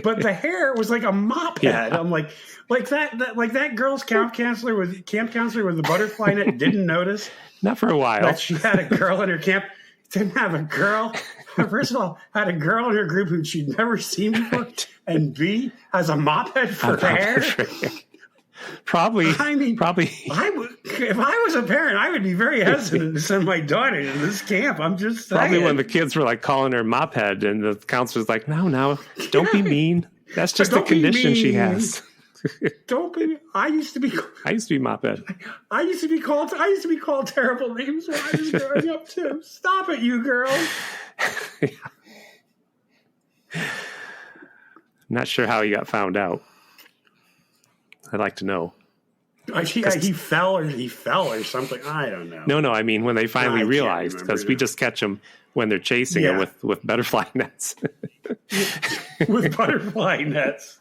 but the hair was like a mop head. I'm like that girl's camp counselor with the butterfly net didn't notice. Not for a while. That she had a girl in her camp. Didn't have a girl. First of all, had a girl in her group who she'd never seen before, and B, has a mop head for hair. Probably. If I was a parent, I would be very hesitant to send my daughter to this camp. I'm just saying. Probably when the kids were like calling her mop head, and the counselor's like, no, don't be mean. That's just a condition she has. Don't be. I used to be mop head. I used to be called terrible names when I was growing up too. Stop it, you girls. I'm not sure how he got found out. I'd like to know. He fell or something. I don't know. No. I mean, when they finally realized, because we just catch them when they're chasing him with butterfly nets. With butterfly nets.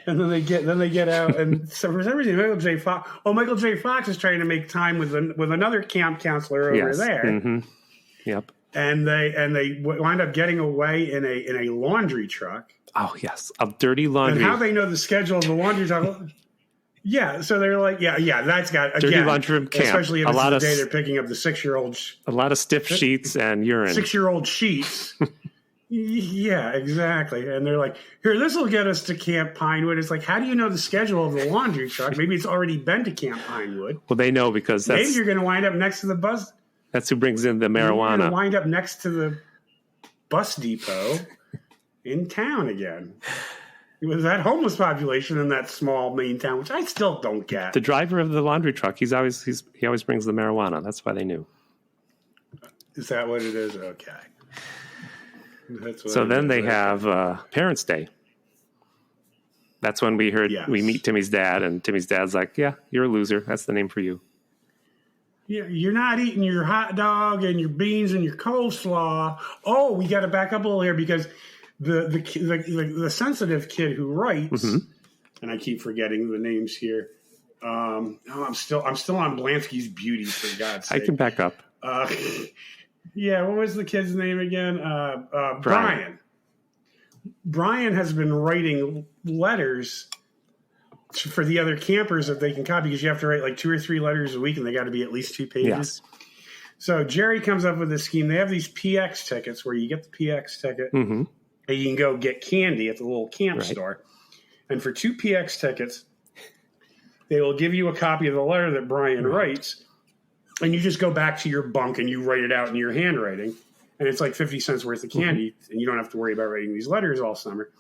And then they get out, and so for some reason Michael J. Fox is trying to make time with another camp counselor over there. Mm-hmm. Yep. And they wind up getting away in a laundry truck. Oh yes, a dirty laundry. And how they know the schedule of the laundry truck? Yeah, so they're like, that's got dirty laundry room camp. Especially if it's the day they're picking up the 6-year-old. A lot of stiff sheets and urine. 6-year-old sheets. Yeah, exactly. And they're like, here, this will get us to Camp Pinewood. It's like, how do you know the schedule of the laundry truck? Maybe it's already been to Camp Pinewood. Well, they know because maybe you're going to wind up next to the bus. That's who brings in the marijuana. You're going to wind up next to the bus depot in town again. With that homeless population in that small Maine town, which I still don't get. The driver of the laundry truck, he always brings the marijuana. That's why they knew. Is that what it is? Okay. So then they have Parents' Day. That's when we meet Timmy's dad, and Timmy's dad's like, "Yeah, you're a loser. That's the name for you." Yeah, you're not eating your hot dog and your beans and your coleslaw. Oh, we got to back up a little here because the sensitive kid who writes, and I keep forgetting the names here. I'm still on Blansky's Beauty, for God's sake. I can back up. Yeah, what was the kid's name again? Brian. Brian has been writing letters for the other campers that they can copy because you have to write like 2 or 3 letters a week and they got to be at least 2 pages. Yes. So Jerry comes up with this scheme. They have these PX tickets where you get the PX ticket and you can go get candy at the little camp store. And for 2 PX tickets, they will give you a copy of the letter that Brian writes. And you just go back to your bunk and you write it out in your handwriting. And it's like 50 cents worth of candy. And you don't have to worry about writing these letters all summer.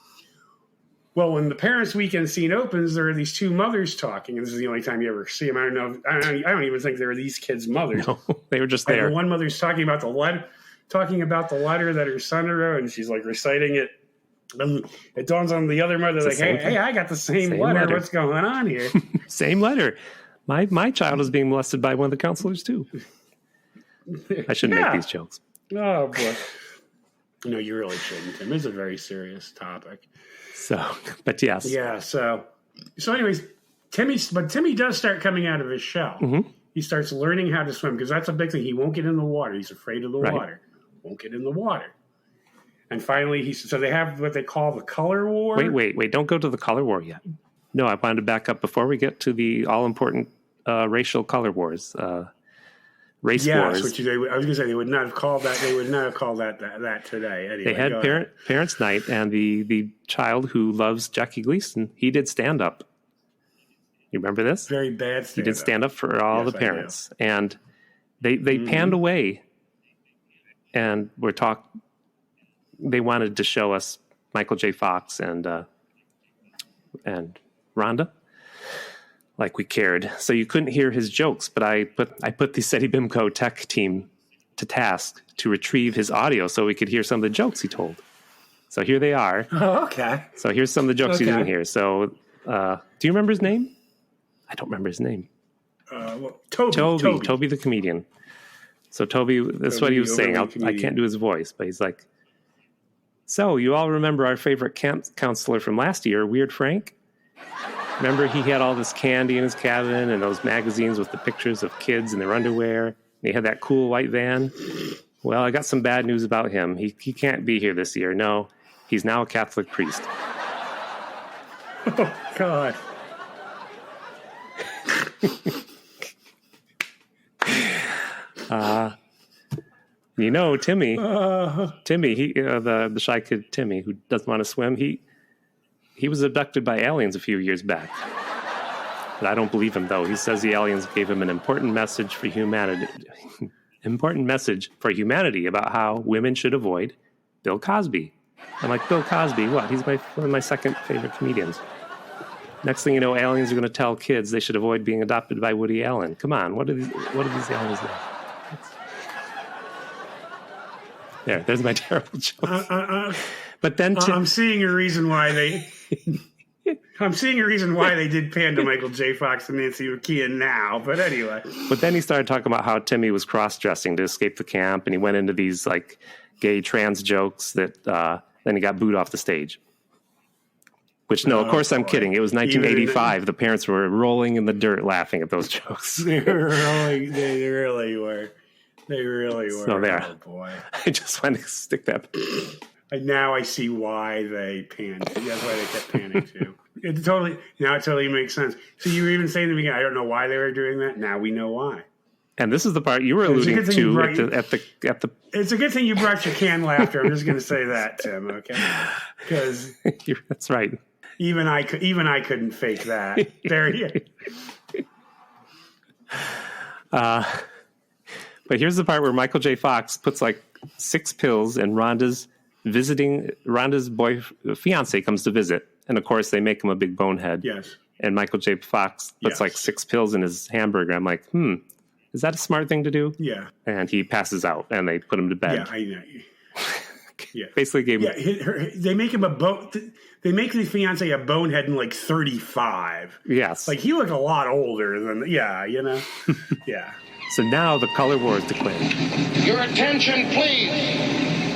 Well, when the Parents' Weekend scene opens, there are these 2 mothers talking. And this is the only time you ever see them. I don't even think they were these kids' mothers. No, they were just there. And one mother's talking about the letter that her son wrote. And she's like reciting it. And it dawns on the other mother, like, hey, I got the same letter. What's going on here? Same letter. My child is being molested by one of the counselors, too. I shouldn't make these jokes. Oh, boy. No, you really shouldn't, Tim. It's a very serious topic. So, but yes. Yeah, so anyways, Timmy does start coming out of his shell. He starts learning how to swim because that's a big thing. He won't get in the water. He's afraid of the water. Won't get in the water. And finally, so they have what they call the color war. Wait. Don't go to the color war yet. No, I wanted to back up before we get to the all-important racial color wars. race yes, wars. which I was going to say they would not have called that. They would not have called that today. Anyway, they had parents' night, and the child who loves Jackie Gleason, he did stand up. You remember this? Very bad. He did stand up for all the parents, and they panned away, and they wanted to show us Michael J.Fox and Rhonda, like we cared. So you couldn't hear his jokes, but I put the Seddy Bimco tech team to task to retrieve his audio so we could hear some of the jokes he told. So here they are. Oh, okay. So here's some of the jokes he didn't hear. So do you remember his name? I don't remember his name. Toby the comedian. So Toby, that's what he was saying. I can't do his voice, but he's like, so you all remember our favorite camp counselor from last year, Weird Frank? Remember he had all this candy in his cabin and those magazines with the pictures of kids in their underwear. And he had that cool white van. Well, I got some bad news about him. He can't be here this year. No, he's now a Catholic priest. Oh, God. Timmy, the shy kid Timmy, who doesn't want to swim, he was abducted by aliens a few years back. But I don't believe him, though. He says the aliens gave him an important message for humanity. About how women should avoid Bill Cosby. I'm like, Bill Cosby, what? He's one of my second favorite comedians. Next thing you know, aliens are going to tell kids they should avoid being adopted by Woody Allen. Come on, what are these aliens like? There's my terrible joke. But then I'm seeing a reason why they. I'm seeing a reason why they did pan to Michael J.Fox and Nancy McKeon now. But anyway. But then he started talking about how Timmy was cross-dressing to escape the camp, and he went into these like gay trans jokes that then he got booed off the stage. Which, no, of course I'm kidding. It was 1985. The parents were rolling in the dirt laughing at those jokes. They really were. So there. Oh, boy. I just wanted to stick that. Now I see why they panned. That's why they kept panning, too. It totally makes sense. So you were even saying to me, I don't know why they were doing that. Now we know why. And this is the part you were alluding to at the. It's a good thing you brought your canned laughter. I'm just going to say that, Tim. Okay, because that's right. Even I couldn't fake that. There you. But here's the part where Michael J.Fox puts like 6 pills, and Rhonda's fiance comes to visit, and of course they make him a big bonehead. Yes. And Michael J.Fox puts like 6 pills in his hamburger. I'm like, is that a smart thing to do? Yeah. And he passes out, and they put him to bed. Yeah, I know. Yeah. Basically gave him. They make him They make the fiance a bonehead in like 35. Yes. Like he looked a lot older than. Yeah. Yeah. So now the color war is declared. Your attention, please.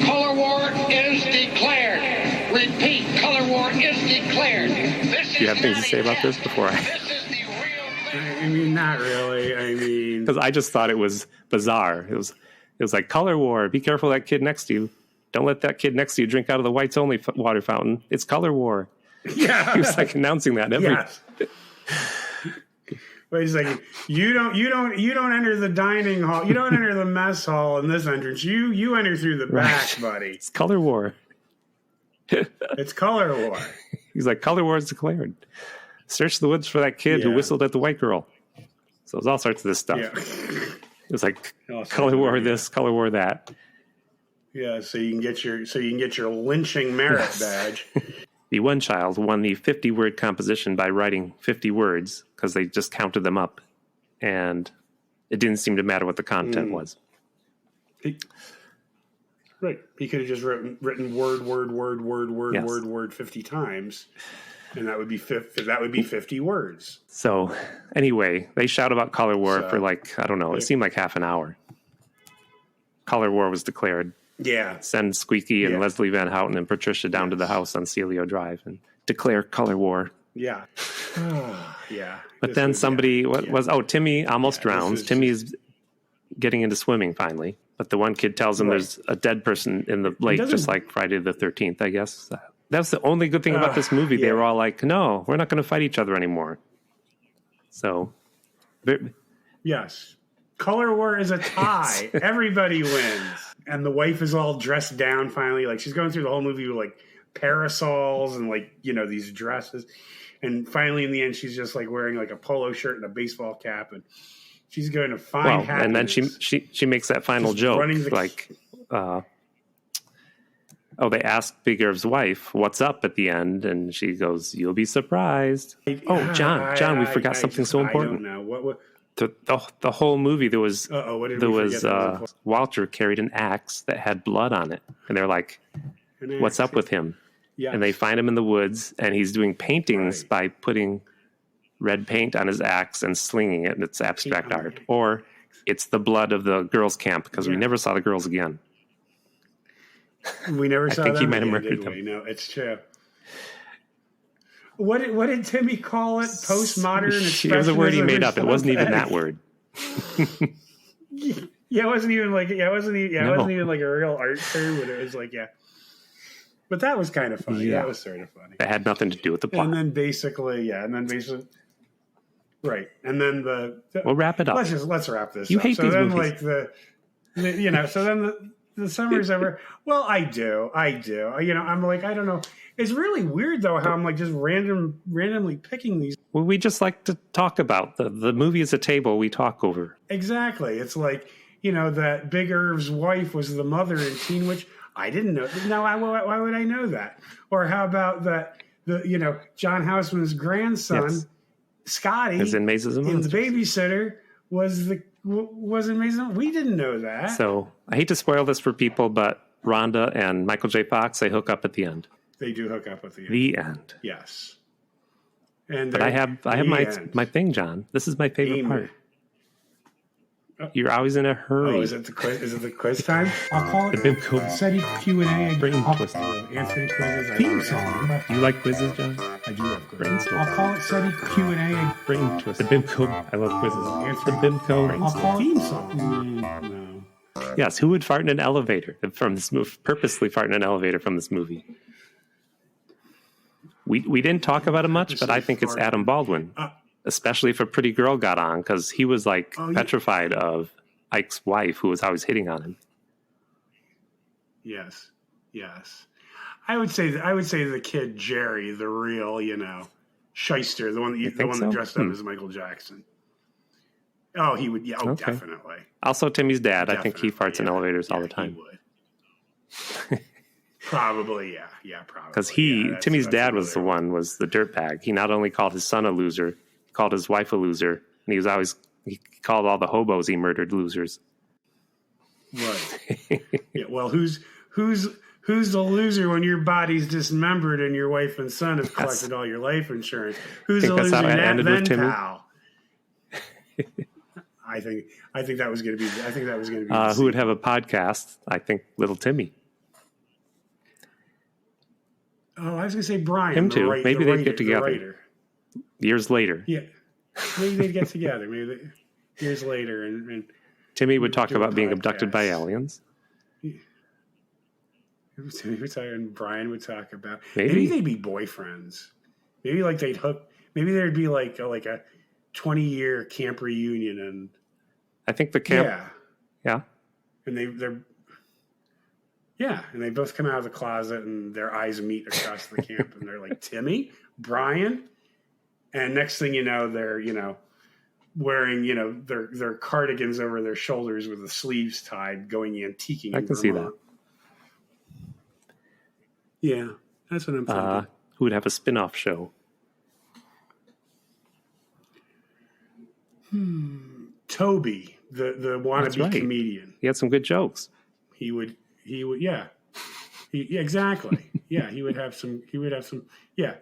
Color war is declared. Repeat, color war is declared. Do you have things to say about this before I... This is the real... I mean, not really. I mean... Because I just thought it was bizarre. It was like, color war. Be careful of that kid next to you. Don't let that kid next to you drink out of the whites only water fountain. It's color war. Yeah. He was like announcing that every... Yes. Wait a second. You don't enter the dining hall. You don't enter the mess hall in this entrance. You enter through the back, buddy. It's color war. It's color war. He's like, color war is declared. Search the woods for that kid who whistled at the white girl. So it was all sorts of this stuff. Yeah. It was like color war this, color war that. Yeah, so you can get your lynching merit badge. The one child won the 50-word composition by writing 50 words because they just counted them up, and it didn't seem to matter what the content was. Right. He could have just written word 50 times, and that would be 50 words. So anyway, they shout about color war for like, I don't know, it seemed like half an hour. Color war was declared. Yeah. Send Squeaky and Leslie Van Houten and Patricia down to the house on Celio Drive and declare color war. Yeah. Yeah. But then somebody, Timmy almost drowns. Timmy's getting into swimming finally. But the one kid tells him there's a dead person in the lake, just like Friday the 13th, I guess. That's the only good thing about this movie. They were all like, no, we're not going to fight each other anymore. So. Yes. Color War is a tie. Everybody wins. And the wife is all dressed down finally. Like, she's going through the whole movie with, like, parasols and, like, you know, these dresses. And finally, in the end, she's just, like, wearing, like, a polo shirt and a baseball cap. And she's going to find happiness. And then she makes that final joke. Like, they asked Big Irv's wife, what's up at the end? And she goes, you'll be surprised. John, we forgot something so important. I don't know. What? The whole movie, there was was Walter carried an axe that had blood on it, and they're like, "What's up with him?" Yes. And they find him in the woods, and he's doing paintings by putting red paint on his axe and slinging it, and it's abstract art. Or it's the blood of the girls' camp, because we never saw the girls again. We never saw them. I think he might have murdered them. No, it's true. What did Timmy call it? Postmodern expressionism. It was a word he made up. It wasn't even that word. It wasn't even like it wasn't even like a real art term, but it was like But that was kind of funny. Yeah. That was sort of funny. That had nothing to do with the plot. And then basically, right. And then we'll wrap it up. Let's wrap this. You up. hate so these then, movies. Like so then the summer's over. Well, I do. I'm like, I don't know. It's really weird though how I'm like just randomly picking these. Well, we just like to talk about the movie is a table we talk over. Exactly. It's like, that Big Irv's wife was the mother in Teen Witch. I didn't know. Now, why would I know that? Or how about that? John Houseman's grandson, Scotty, is in Mazes and Monsters. The babysitter was in Mazes. We didn't know that. So I hate to spoil this for people, but Rhonda and Michael J.Fox, they hook up at the end. They do hook up at the end. The end. Yes. And but I have my thing, John. This is my favorite part. Oh. You're always in a hurry. Oh, is it the quiz? Is it the quiz time? I'll call it the Bimco Seddy Q&A. Brain twister. Answering quizzes. Theme song. You like quizzes, John? I do love quizzes. I'll call it Seddy Q&A. Brain twister. The Bimco. I love quizzes. The Bimco. I'll call it theme song. No. Yes. Who would fart in an elevator from this movie? Purposely fart in an elevator from this movie. We didn't talk about it much, but I think it's Adam Baldwin. Especially if a pretty girl got on, because he was like petrified of Ike's wife, who was always hitting on him. Yes. I would say the kid Jerry, the real, shyster, the one that dressed up as Michael Jackson. Oh, he would. Yeah, okay. Definitely. Also, Timmy's dad. Definitely, I think he farts in elevators all the time. He would. Probably, yeah, probably. Because Timmy's dad was the dirtbag. He not only called his son a loser, called his wife a loser, and he called all the hobos he murdered losers. Right. Yeah. Well, who's the loser when your body's dismembered and your wife and son have collected all your life insurance? Who's the loser then, pal? I think that was going to be. I think that was going to be. Who would have a podcast? I think little Timmy. Oh, I was going to say Brian. Him too. Maybe they'd get together. Years later. Yeah. Maybe they'd get together. Years later. And Timmy would talk about being abducted by aliens. And Brian would talk about... Maybe they'd be boyfriends. Maybe like they'd hook... Maybe there'd be like a 20-year camp reunion. And I think the camp... Yeah. And they're... Yeah, and they both come out of the closet and their eyes meet across the camp and they're like, Timmy, Brian, and next thing you know, they're, wearing, their cardigans over their shoulders with the sleeves tied, going antiquing. I can see that. Yeah, that's what I'm thinking. Who would have a spin-off show? Toby, the wannabe comedian. He had some good jokes. He would, yeah. Exactly. Yeah, he would have some, yeah.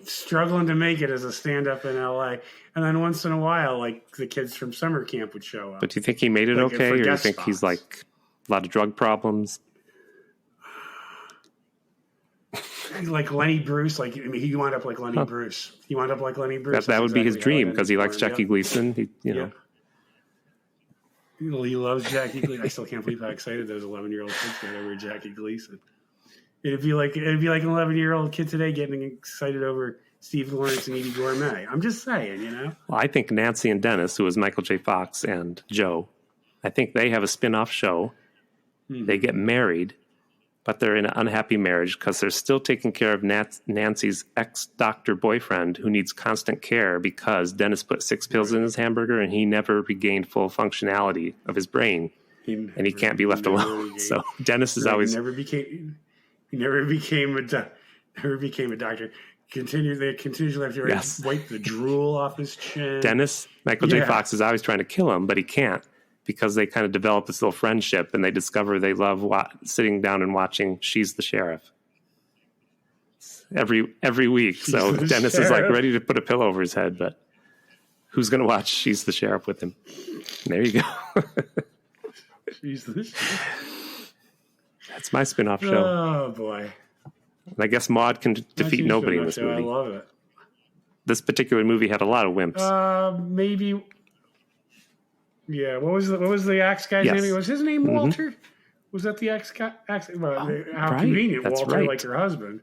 Struggling to make it as a stand-up in L.A. And then once in a while, like, the kids from summer camp would show up. But do you think he made it okay? Or do you think he's, like, a lot of drug problems? Like Lenny Bruce, he wound up like Lenny Bruce. He wound up like Lenny Bruce. That would be his dream, because he likes Jackie Gleason. He loves Jackie Gleason. I still can't believe how excited those 11-year-old kids get over Jackie Gleason. It'd be like an 11-year-old kid today getting excited over Steve Lawrence and Edie Gourmet. I'm just saying, you know. Well, I think Nancy and Dennis, who is Michael J. Fox and Joe, I think they have a spin-off show. Mm-hmm. They get married, but they're in an unhappy marriage because they're still taking care of Nancy's ex-doctor boyfriend who needs constant care because Dennis put 6 pills in his hamburger and he never regained full functionality of his brain. And he can't be left alone. So Dennis is always... He never became a doctor. They continually have to wipe the drool off his chin. Dennis, Michael J. Fox is always trying to kill him, but he can't because they kind of develop this little friendship and they discover they love sitting down and watching She's the Sheriff every week. So Dennis is like ready to put a pillow over his head, but who's going to watch She's the Sheriff with him? There you go. She's the Sheriff. That's my spin-off show. Oh, boy. And I guess Maude can defeat nobody in this movie. I love it. This particular movie had a lot of wimps. Maybe. Yeah. What was the axe guy's name? Was his name Walter? Mm-hmm. Was that the axe guy? How convenient, that's Walter, like her husband.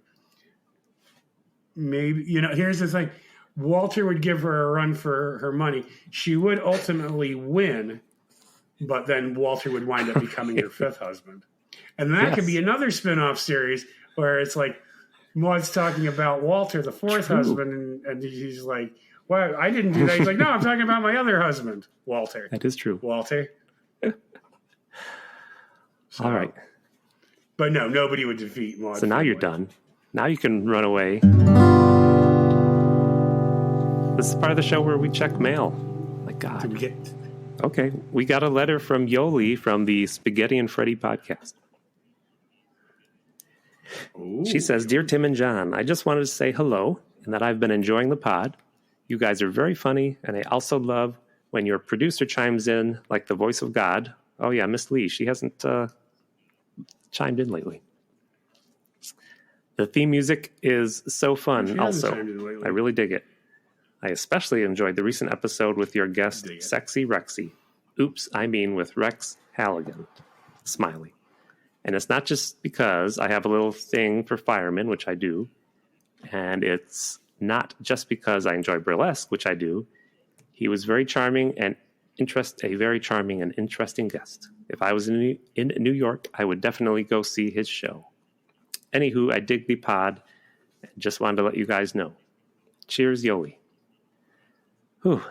Maybe, here's the thing. Walter would give her a run for her money. She would ultimately win, but then Walter would wind up becoming her 5th husband. And that could be another spin-off series where it's like Maud's talking about Walter, the 4th husband, and he's like, well, I didn't do that. He's like, no, I'm talking about my other husband, Walter. That is true. Walter. All right. But no, nobody would defeat Maud. So now you're done. Now you can run away. This is part of the show where we check mail. My God. Okay. We got a letter from Yoli from the Spaghetti and Freddy podcast. Ooh. She says, Dear Tim and John, I just wanted to say hello and that I've been enjoying the pod. You guys are very funny, and I also love when your producer chimes in like the voice of God. Oh, yeah, Miss Lee. She hasn't chimed in lately. The theme music is so fun also. I really dig it. I especially enjoyed the recent episode with your guest, Sexy Rexy. Oops, I mean with Rex Halligan. Smiley. And it's not just because I have a little thing for firemen, which I do. And it's not just because I enjoy burlesque, which I do. He was very charming and a very charming and interesting guest. If I was in New York, I would definitely go see his show. Anywho, I dig the pod. Just wanted to let you guys know. Cheers, Yoli. Whew.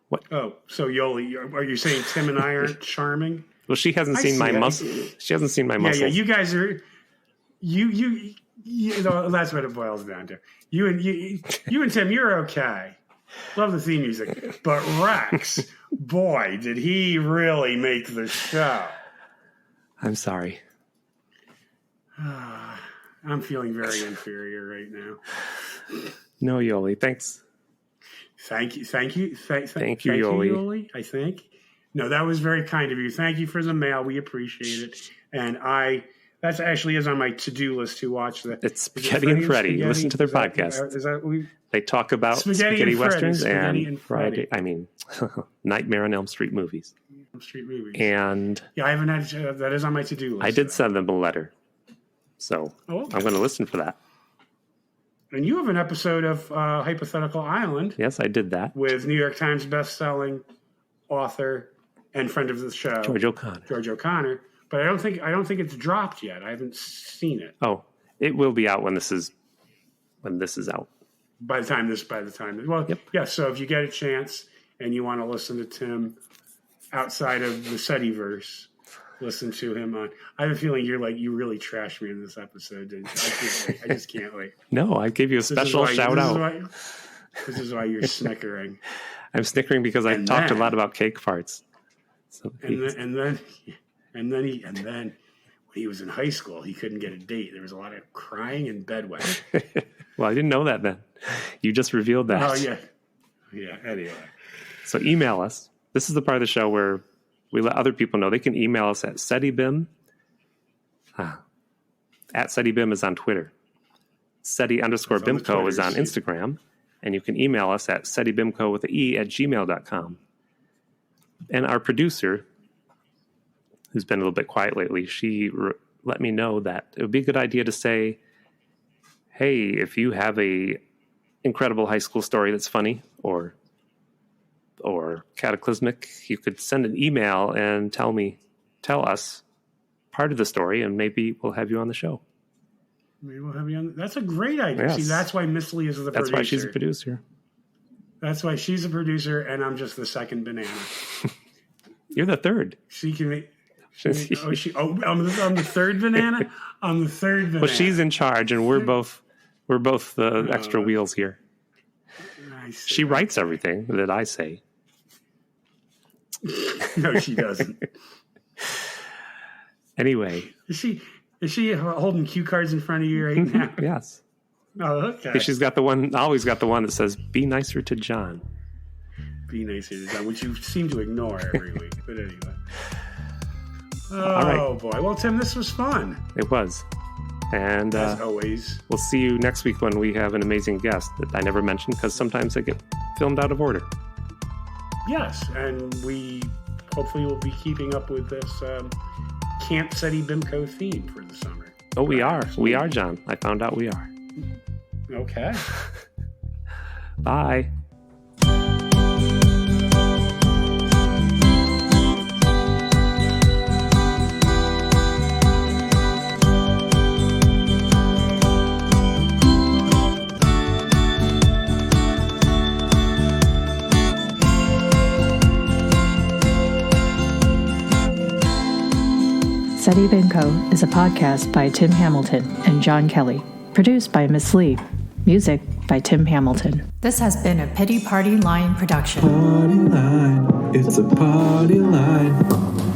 What? Oh, so Yoli, are you saying Tim and I aren't charming? Well, she hasn't seen my muscles. She hasn't seen my muscles. Yeah, you guys are. You know, that's what it boils down to. You and Tim, you're okay. Love the theme music, but Rex, boy, did he really make the show? I'm sorry. I'm feeling very inferior right now. No, Yoli, thanks. Thank you, Yoli. I think. No, that was very kind of you. Thank you for the mail. We appreciate it. And that actually is on my to-do list to watch. It's Spaghetti and Freddy. Listen to their podcast. They talk about spaghetti westerns and Friday. I mean, Nightmare on Elm Street movies. And yeah, I haven't had that is on my to-do list. I did send them a letter, so I'm going to listen for that. And you have an episode of Hypothetical Island. Yes, I did that with New York Times best-selling author and friend of the show, George O'Connor. But I don't think it's dropped yet. I haven't seen it. Oh, it will be out when this is out. By the time. Well, yep. Yeah. So if you get a chance and you want to listen to Tim outside of the Seddyverse, listen to him on. I have a feeling you really trashed me in this episode, didn't you? I just can't wait. No, I gave you a special shout out. This is why you're snickering. I'm snickering because I talked a lot about cake farts. So and then when he was in high school, he couldn't get a date. There was a lot of crying and bedwetting. Well, I didn't know that then. You just revealed that. Oh, yeah. Yeah, anyway. So email us. This is the part of the show where we let other people know. They can email us at SeddyBim. At SeddyBim is on Twitter. Seddy_Bimco is on Instagram. And you can email us at SeddyBimco with an E at gmail.com. And our producer, who's been a little bit quiet lately, she let me know that it would be a good idea to say, hey, if you have a incredible high school story that's funny or cataclysmic, you could send an email and tell us part of the story, and maybe we'll have you on the show. Maybe we'll have you on. That's a great idea. Yes. See, that's why Miss Lee is the producer. That's why she's a producer. That's why she's a producer, and I'm just the second banana. You're the third. She can make. I'm the third banana. I'm the third banana. Well, she's in charge, and we're both the extra wheels here. She writes everything that I say. No, she doesn't. Anyway, is she holding cue cards in front of you right now? Yes. Oh, okay. She's always got the one that says, "Be nicer to John." Be nicer to John, which you seem to ignore every week. But anyway. Oh, right. Boy. Well, Tim, this was fun. It was. And as always, we'll see you next week when we have an amazing guest that I never mentioned because sometimes they get filmed out of order. Yes, and we hopefully will be keeping up with this Camp Seddy Bimco theme for the summer. Oh, we are. We are, John. I found out we are. Okay. Bye. Seddy Bimco is a podcast by Tim Hamilton and John Kelly. Produced by Miss Lee. Music by Tim Hamilton. This has been a Pity Party Line production. Party line, it's a party line.